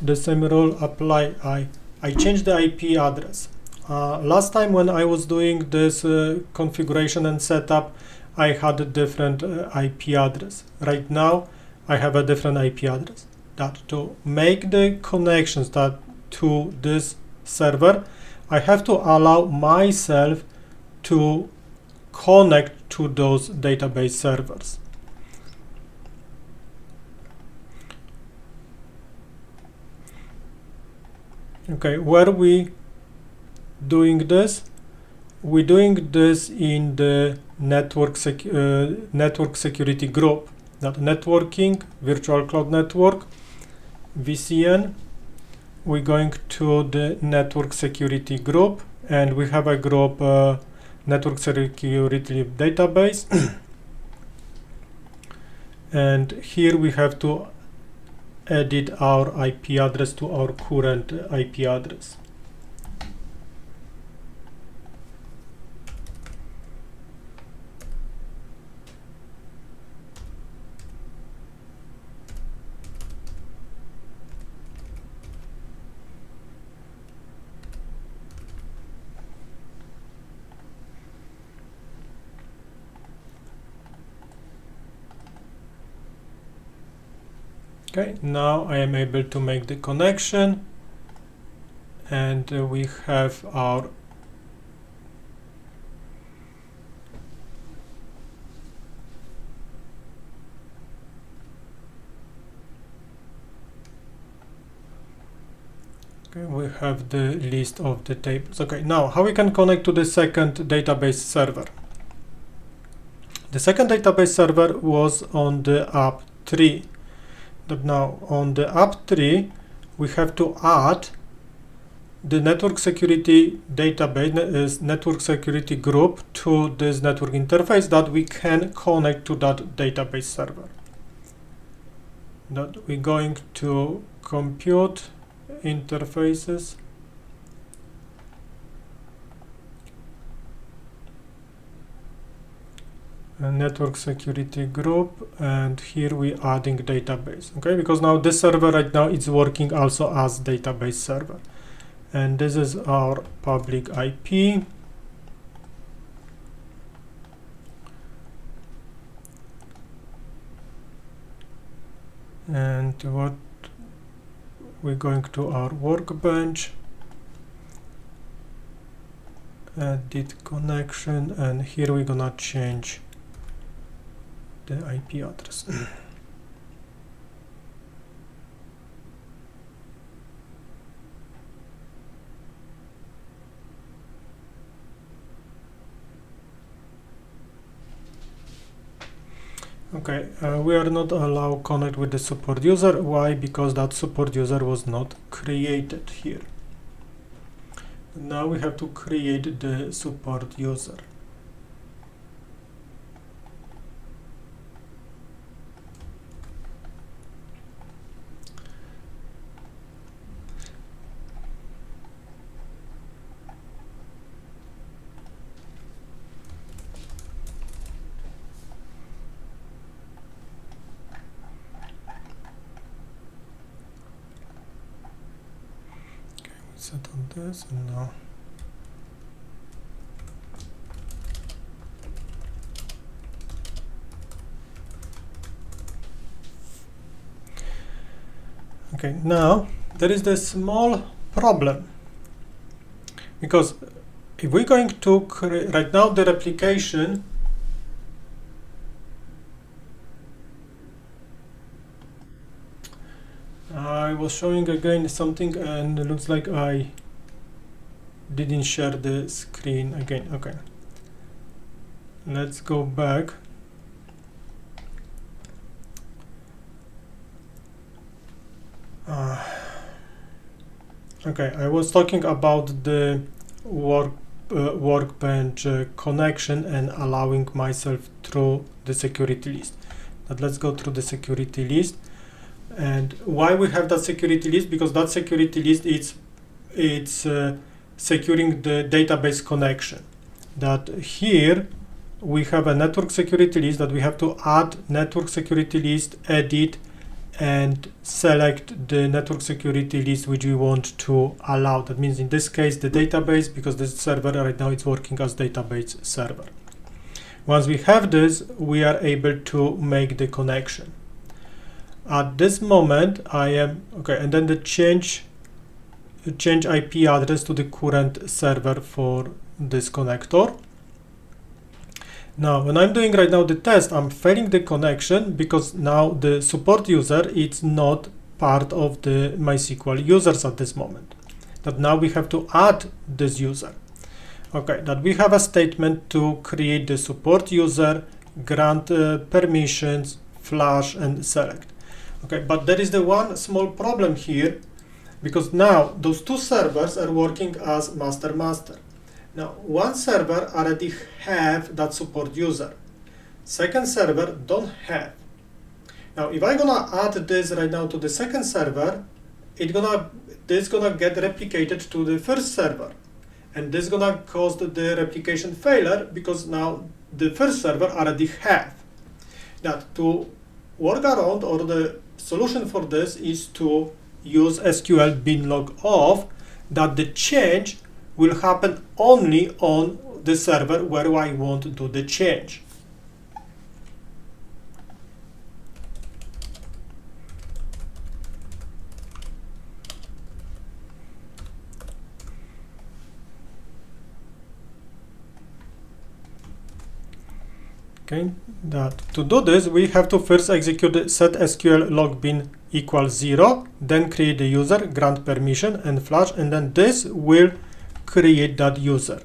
The same rule apply. I changed the IP address. Last time when I was doing this configuration and setup, I had a different IP address. Right now I have a different IP address. That to make the connections to this server, I have to allow myself to connect to those database servers. Okay, where we doing this? We're doing this in the network security group. That networking, virtual cloud network, VCN. We're going to the network security group, and we have a group network security database. And here we have to edit our IP address to our current IP address. Okay, now I am able to make the connection, and we have our we have the list of the tables. Okay, now how we can connect to the second database server? The second database server was on the app 3. But now on the app 3 we have to add the network security database, network security group to this network interface that we can connect to that database server. That we're going to compute interfaces, a network security group, and here we adding database. Okay, because now this server right now is working also as database server, and this is our public IP. And what we're going to our workbench, edit connection, and here we're gonna change the IP address. Okay, we are not allowed connect with the support user. Why? Because that support user was not created here. Now we have to create the support user. Set on this, and now Okay, now there is this small problem, because if we're going to create right now the replication, I was showing again something and it looks like I didn't share the screen again. Okay, let's go back. Okay, I was talking about the workbench connection and allowing myself through the security list. But let's go through the security list. And why we have that security list? Because that security list it's securing the database connection. That here we have a network security list that we have to add network security list, edit, and select the network security list which we want to allow. That means in this case the database, because this server right now it's working as database server. Once we have this, we are able to make the connection. At this moment I am okay, and then the change IP address to the current server for this connector. Now when I'm doing right now the test, I'm failing the connection because now the support user is not part of the MySQL users at this moment. That now we have to add this user. Okay, that we have a statement to create the support user, grant permissions, flash, and select. Okay, but there is the one small problem here, because now those two servers are working as master-master. Now one server already have that support user, second server don't have. Now if I'm gonna add this right now to the second server, this gonna get replicated to the first server, and this gonna cause the replication failure because now the first server already have. That to work around, or the solution for this is to use SQL binlog off, that the change will happen only on the server where I want to do the change. Okay, that to do this we have to first execute the set SQL log bin equals 0, then create the user, grant permission, and flash, and then this will create that user.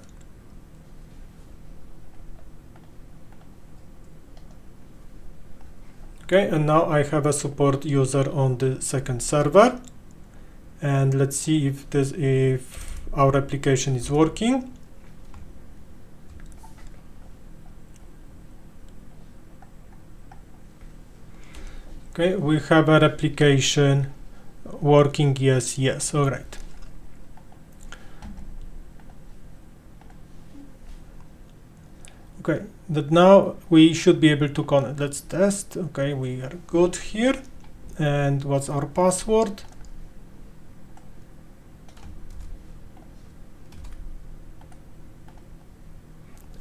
Okay, and now I have a support user on the second server, and let's see if our application is working. Okay, we have a replication working. Yes, all right. Okay, that now we should be able to connect. Let's test. Okay, we are good here. And what's our password?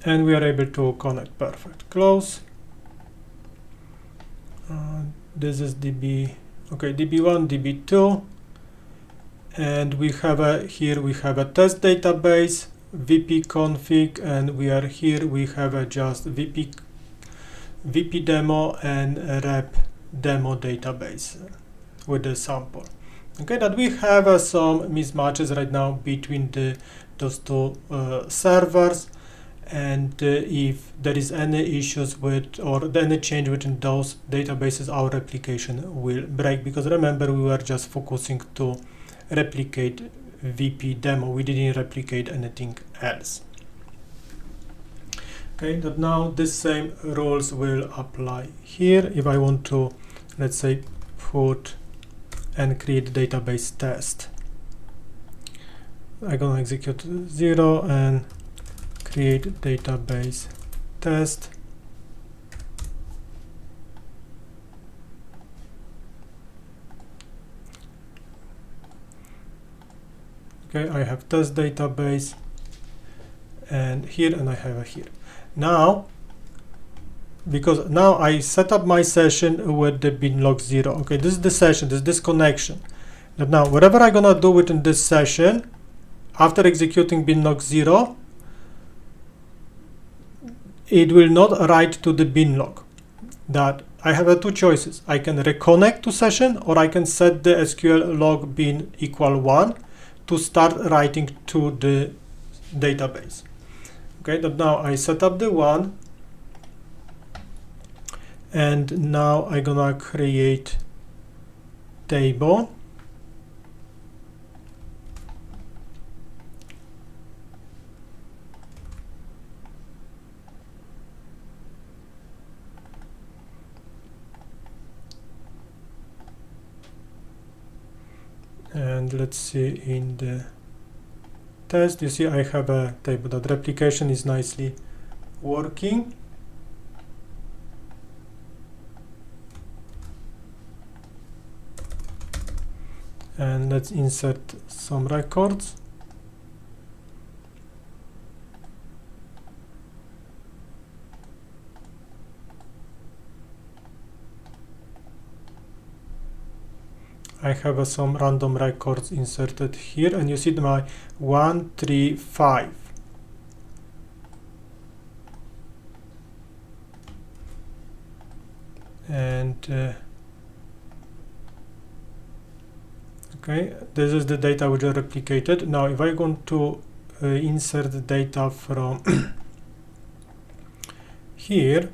And we are able to connect. Perfect. Close. This is DB. Okay, DB1, DB2, and we have here we have a test database, VP config, and we are here we have just VP demo and rep demo database with the sample. Okay, that we have some mismatches right now between those two servers, and if there is any issues with or any change within those databases, our replication will break, because remember we were just focusing to replicate VP demo, we didn't replicate anything else. Okay, that now the same rules will apply here. If I want to, let's say, put and create database test, I'm gonna execute 0 and create database test. Okay, I have test database and here, and I have a here. Now, because now I set up my session with the binlog 0. Okay, this is the session, this is this connection. But now, whatever I'm gonna do within this session, after executing binlog 0, it will not write to the binlog. That I have two choices. I can reconnect to session, or I can set the SQL log bin equal 1 to start writing to the database. Okay, but now I set up the 1, and now I'm gonna create table. And let's see in the test, you see I have a table that replication is nicely working. And let's insert some records. I have some random records inserted here, and you see my 1, 3, 5. And okay, this is the data which are replicated. Now, if I go to insert the data from here,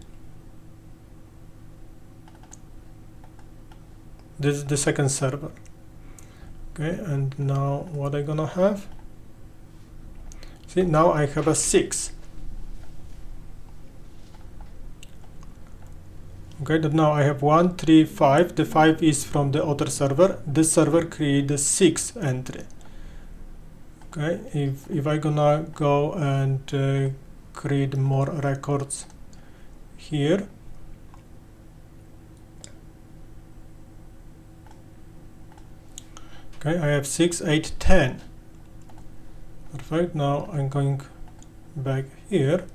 this is the second server. Okay, and now what I'm gonna have? See, now I have a 6. Okay, but now I have 1, 3, 5. The 5 is from the other server. This server create the 6 entry. Okay, if I gonna go and create more records here. Okay, I have 6, 8, 10. Perfect. Now I'm going back here.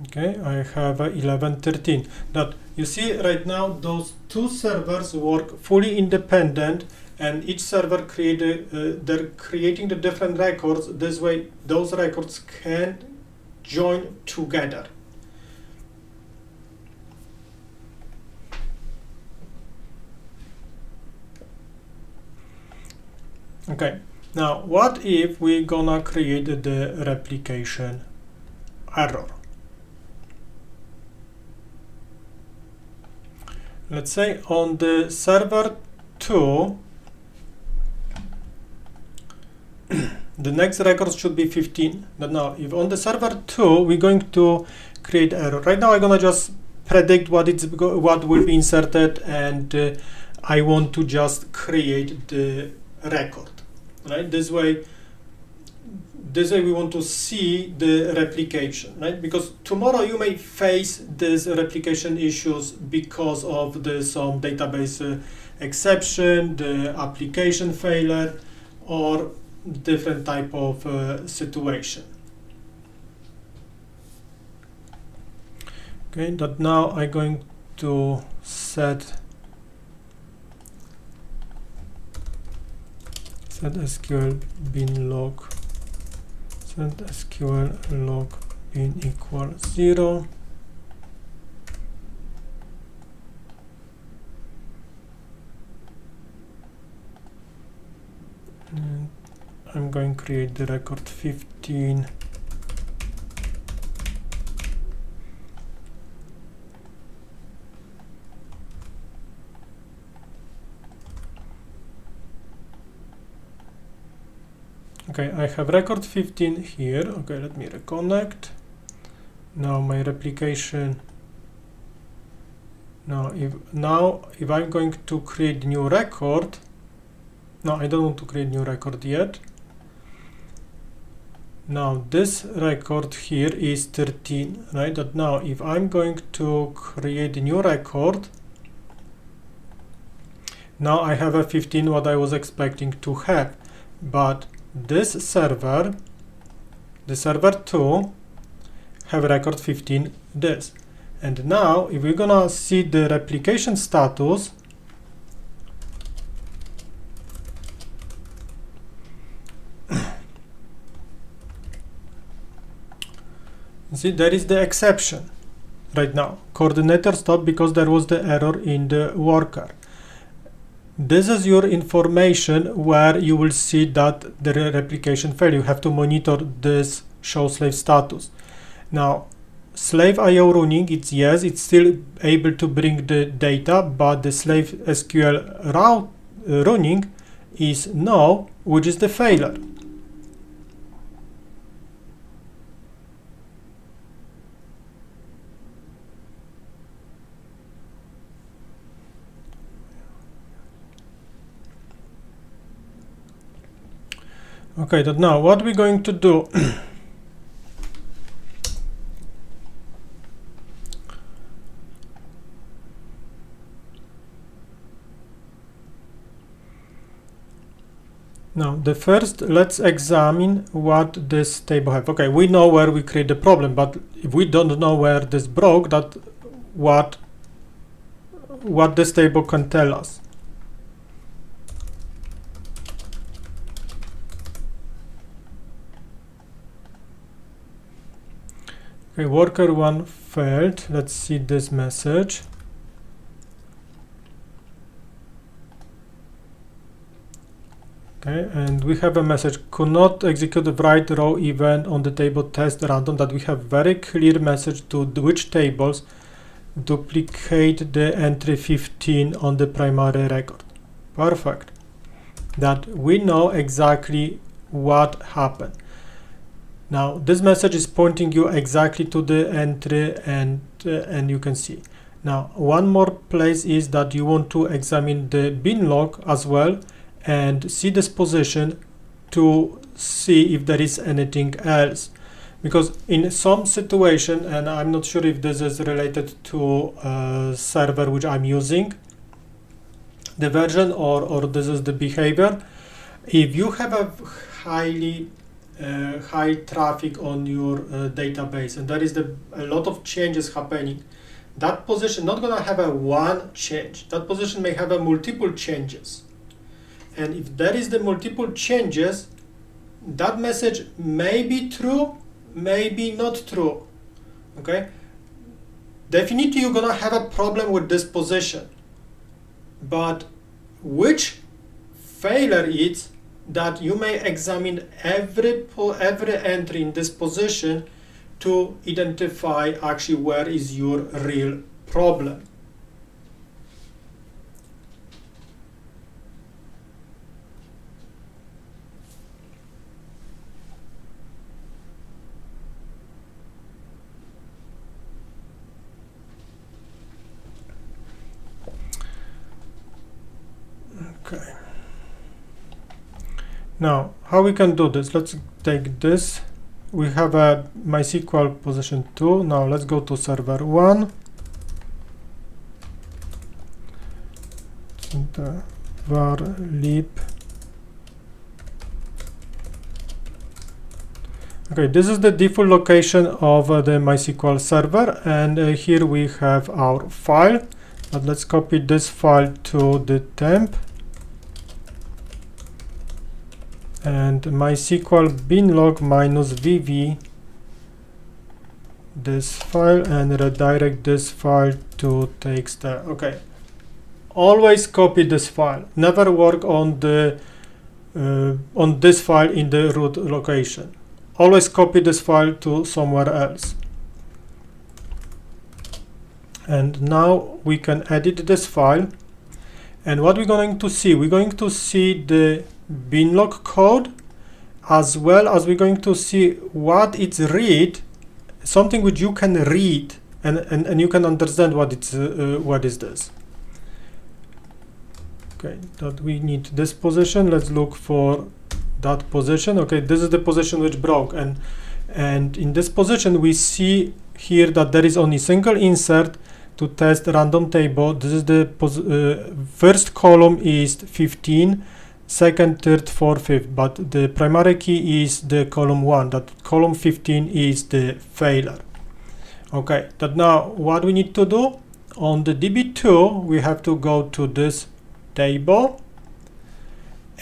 Okay, I have 11, 13. Now you see right now those two servers work fully independent, and each server they're creating the different records. This way those records can join together. Okay, now what if we're gonna create the replication error? Let's say on the server 2, the next record should be 15. But now, if on the server 2, we're going to create error. Right now, I'm gonna just predict what will be inserted, and I want to just create the record. Right, this way we want to see the replication, right? Because tomorrow you may face these replication issues because of some database exception, the application failure, or different type of situation. Okay, but now I'm going to set SQL bin log, set SQL log bin equal 0. And I'm going to create the record 15. Okay, I have record 15 here. Okay, let me reconnect. Now my replication. Now if I'm going to create new record, no, I don't want to create new record yet. Now this record here is 13, right? But now if I'm going to create a new record, now I have a 15 what I was expecting to have, but this server, the server 2, have record 15 this, And now if we're gonna see the replication status, see, there is the exception right now. Coordinator stopped because there was the error in the worker. This is your information where you will see that the replication failed. You have to monitor this show slave status. Now, slave IO running, it's yes, it's still able to bring the data, but the slave SQL route running is no, which is the failure. Okay, but now what we're going to do, now the first, let's examine what this table have. Okay, we know where we create the problem, but if we don't know where this broke, that what this table can tell us. Okay, worker 1 failed. Let's see this message. Okay, and we have a message, could not execute the right row event on the table test random, that we have very clear message to which tables duplicate the entry 15 on the primary record. Perfect. That we know exactly what happened. Now this message is pointing you exactly to the entry, and you can see. Now one more place is that you want to examine the bin log as well and see this position to see if there is anything else, because in some situation, and I'm not sure if this is related to a server which I'm using, the version or this is the behavior, if you have a high traffic on your database and there is a lot of changes happening, that position not gonna have a one change, that position may have a multiple changes. And if there is the multiple changes, that message may be true, maybe not true. Okay, definitely you're gonna have a problem with this position, but which failure is that you may examine every entry in this position to identify actually where is your real problem. Okay. Now, how we can do this? Let's take this. We have a MySQL position 2. Now let's go to server 1. The var lib. Okay, this is the default location of the MySQL server, and here we have our file. But let's copy this file to the temp. And MySQL binlog -vv this file and redirect this file to txt. Okay, always copy this file. Never work on the on this file in the root location. Always copy this file to somewhere else. And now we can edit this file. And what we're going to see? We're going to see the binlog code, as well as we're going to see what it's read, something which you can read and you can understand what it's what is this. Okay, that we need this position. Let's look for that position. Okay, this is the position which broke, and in this position we see here that there is only single insert to test random table. This is the first column is 15, second, third, fourth, fifth, but the primary key is the column 1. That column 15 is the failure. Okay, that now what we need to do on the DB2, we have to go to this table,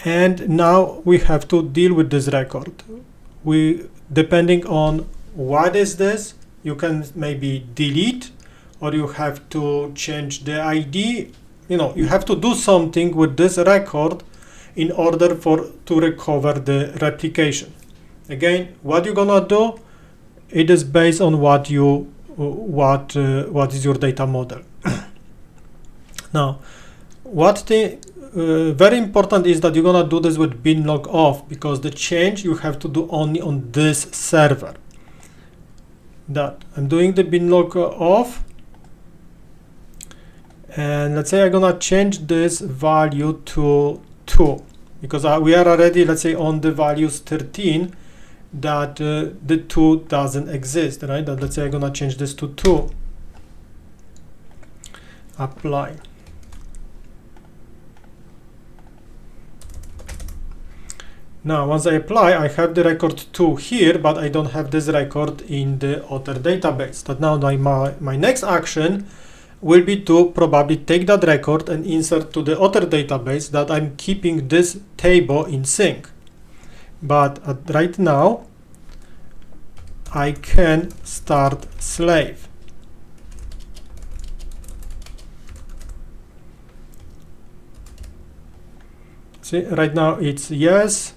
and now we have to deal with this record. Depending on what is this, you can maybe delete, or you have to change the ID. You have to do something with this record in order to recover the replication. Again, what you're gonna do, it is based on what is your data model. Now, very important is that you're gonna do this with bin log off, because the change you have to do only on this server. That I'm doing the bin log off, and let's say I'm gonna change this value to 2, because we are already, let's say, on the values 13, that the 2 doesn't exist, right? That, let's say I'm gonna change this to 2. Apply. Now, once I apply, I have the record 2 here, but I don't have this record in the other database. But now my next action will be to probably take that record and insert to the other database, that I'm keeping this table in sync. But right now, I can start slave. See, right now it's yes,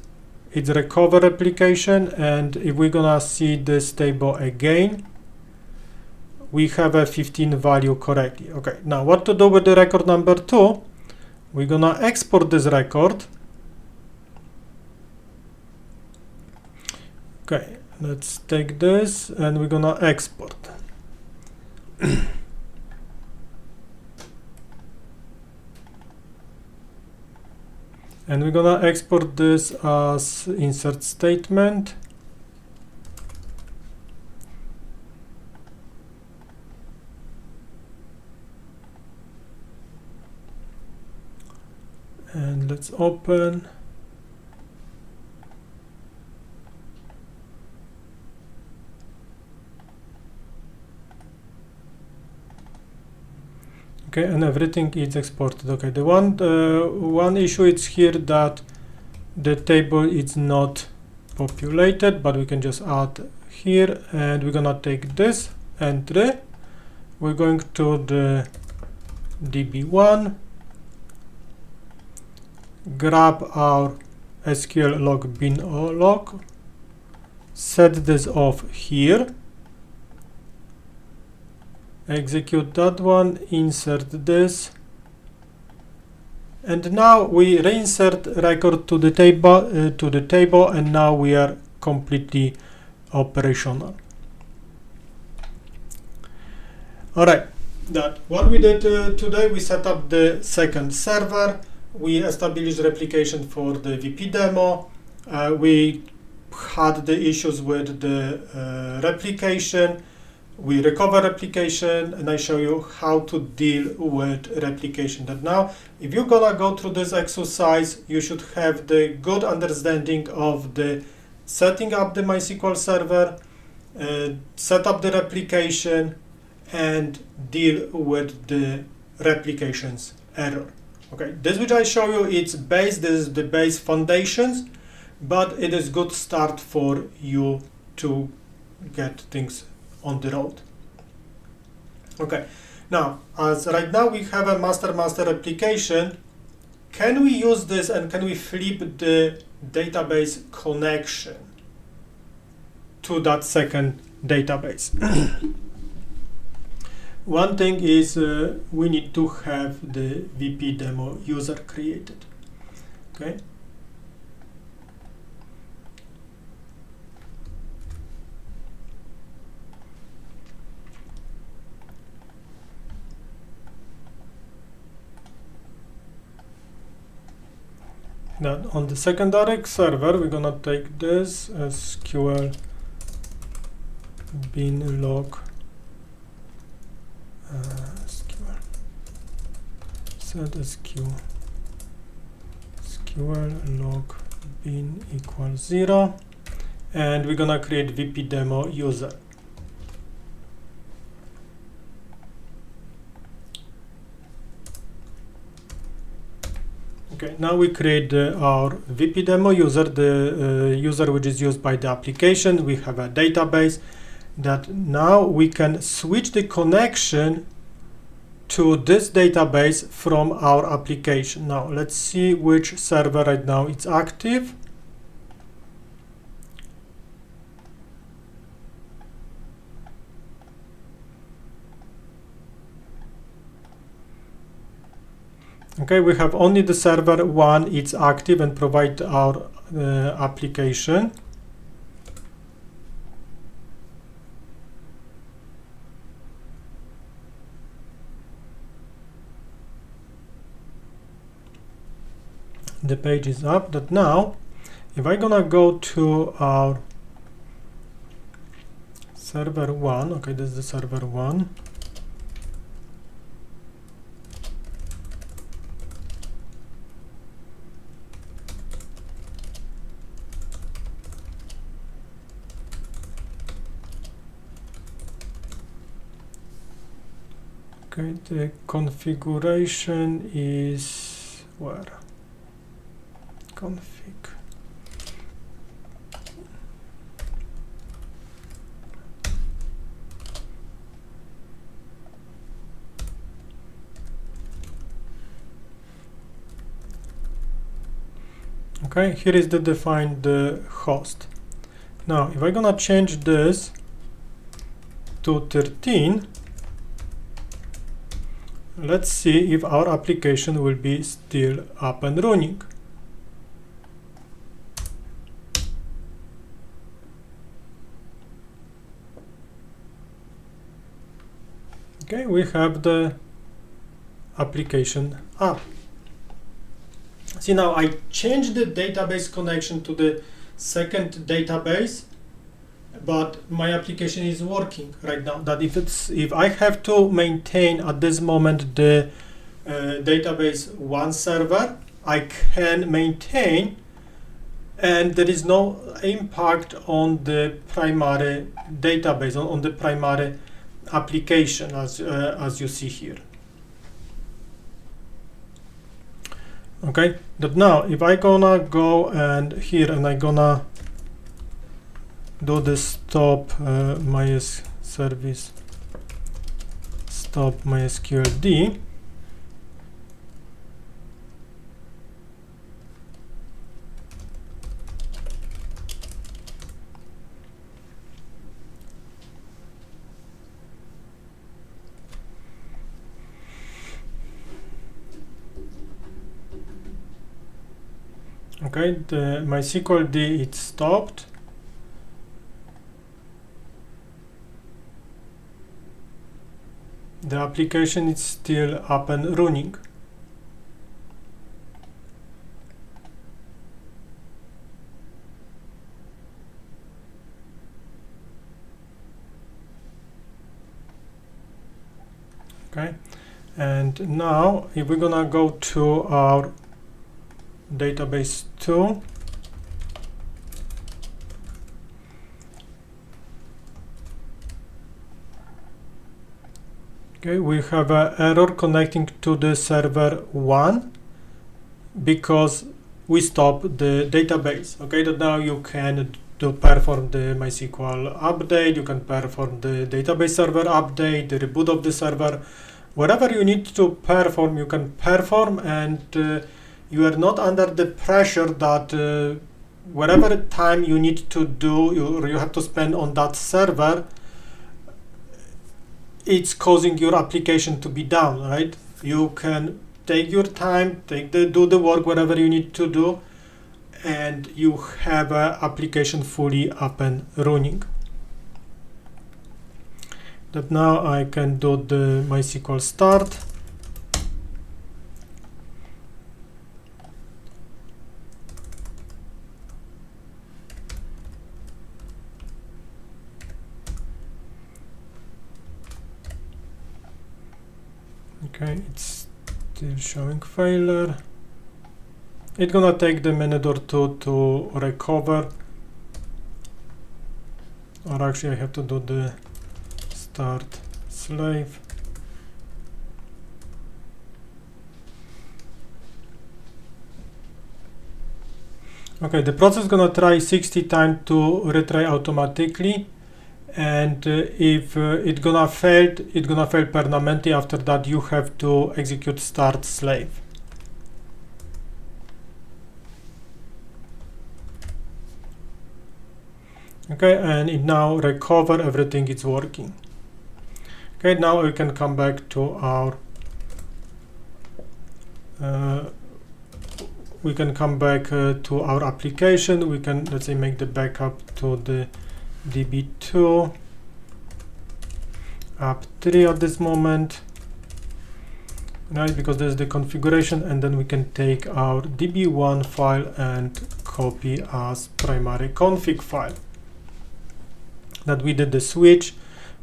it's recover replication, and if we're gonna see this table again, we have a 15 value correctly. Okay, now what to do with the record number 2? We're gonna export this record. Okay, let's take this and we're gonna export. And we're gonna export this as insert statement. And let's open. Okay, and everything is exported. Okay, the one issue is here that the table is not populated, but we can just add here, and we're gonna take this entry. We're going to the DB1, grab our SQL log bin log, set this off here, execute that one, insert this, and now we reinsert record to the table, and now we are completely operational. All right, that what we did today, we set up the second server, we established replication for the VP demo, we had the issues with the replication, we recover replication, and I show you how to deal with replication. That now, if you're gonna go through this exercise, you should have the good understanding of the setting up the MySQL server, set up the replication, and deal with the replications error. Okay, this which I show you, it's base, this is the base foundations, but it is good start for you to get things on the road. Okay, now as right now we have a master-master replication, can we use this and can we flip the database connection to that second database? One thing is we need to have the VP demo user created. Okay. Now on the secondary server, we're gonna take this SQL bin log SQL set SQL log bin equals 0, and we're gonna create VP demo user. Okay, now we create our VP demo user, the user which is used by the application. We have a database that now we can switch the connection to this database from our application. Now let's see which server right now it's active. Okay, we have only the server 1, it's active and provide our application. The page is up. That now, if I'm gonna go to our server 1, okay, this is the server 1. Okay, the configuration is where? Config. Okay, here is the defined host. Now, if I'm gonna change this to 13, let's see if our application will be still up and running. Okay, we have the application up. See, now I changed the database connection to the second database, but my application is working right now. That if I have to maintain at this moment the database 1 server, I can maintain, and there is no impact on the primary database, on the primary application, as you see here. Okay, but now if I gonna go and here and I gonna do the stop service stop MySQLD, okay, the MySQLD it's stopped. The application is still up and running. Okay, and now if we're gonna go to our database 2, okay, we have an error connecting to the server 1 because we stopped the database. Okay, that now you can perform the MySQL update, you can perform the database server update, the reboot of the server, whatever you need to perform, you can perform, and you are not under the pressure that whatever time you need to do, you have to spend on that server, it's causing your application to be down, right? You can take your time, do the work, whatever you need to do, and you have an application fully up and running. That now I can do the MySQL start. Okay, it's still showing failure. It's gonna take the minute or two to recover, or actually I have to do the start slave. Okay, the process is gonna try 60 times to retry automatically, and if it's gonna fail permanently. After that, you have to execute start slave. Okay, and it now recover everything is working. Okay, now we can come back to our to our application. We can, let's say, make the backup to the DB2 app3 at this moment, right? Because there's the configuration, and then we can take our DB1 file and copy as primary config file. That we did the switch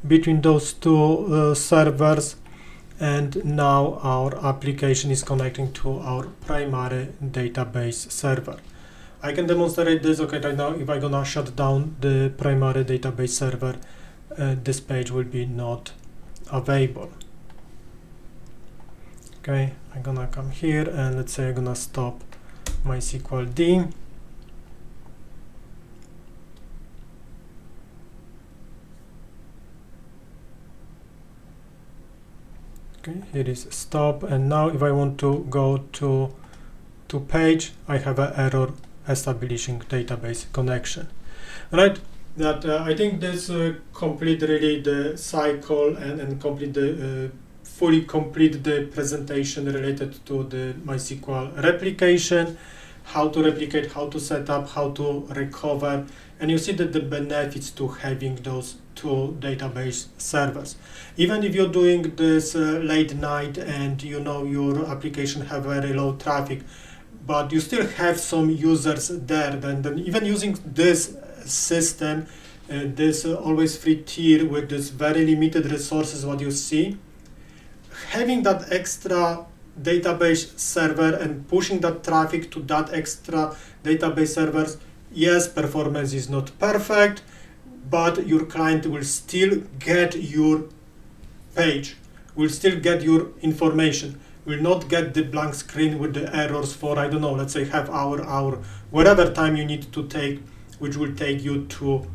between those two servers, and now our application is connecting to our primary database server. I can demonstrate this. Okay, right now, if I'm gonna shut down the primary database server, this page will be not available. Okay, I'm gonna come here, and let's say I'm gonna stop MySQL D. Okay, here is stop, and now if I want to go to page, I have an error establishing database connection. Right, that I think this complete really the cycle and complete the fully complete the presentation related to the MySQL replication, how to replicate, how to set up, how to recover, and you see that the benefits to having those two database servers. Even if you're doing this late night and you know your application have very low traffic, but you still have some users there, then even using this system, this always free tier with this very limited resources, what you see, having that extra database server and pushing that traffic to that extra database servers, yes, performance is not perfect, but your client will still get your page, will still get your information, will not get the blank screen with the errors for, I don't know, let's say half hour, whatever time you need to take, which will take you to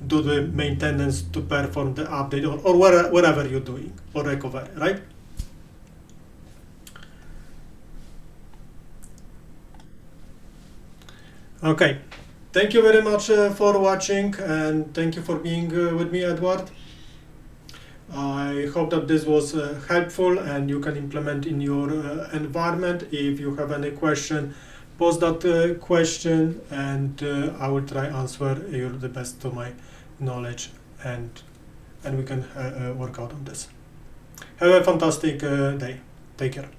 do the maintenance, to perform the update, or whatever you're doing, or recovery, right? Okay, thank you very much for watching, and thank you for being with me, Edward. I hope that this was helpful and you can implement in your environment. If you have any question, post that question, and I will try answer you the best to my knowledge, and we can work out on this. Have a fantastic day. Take care.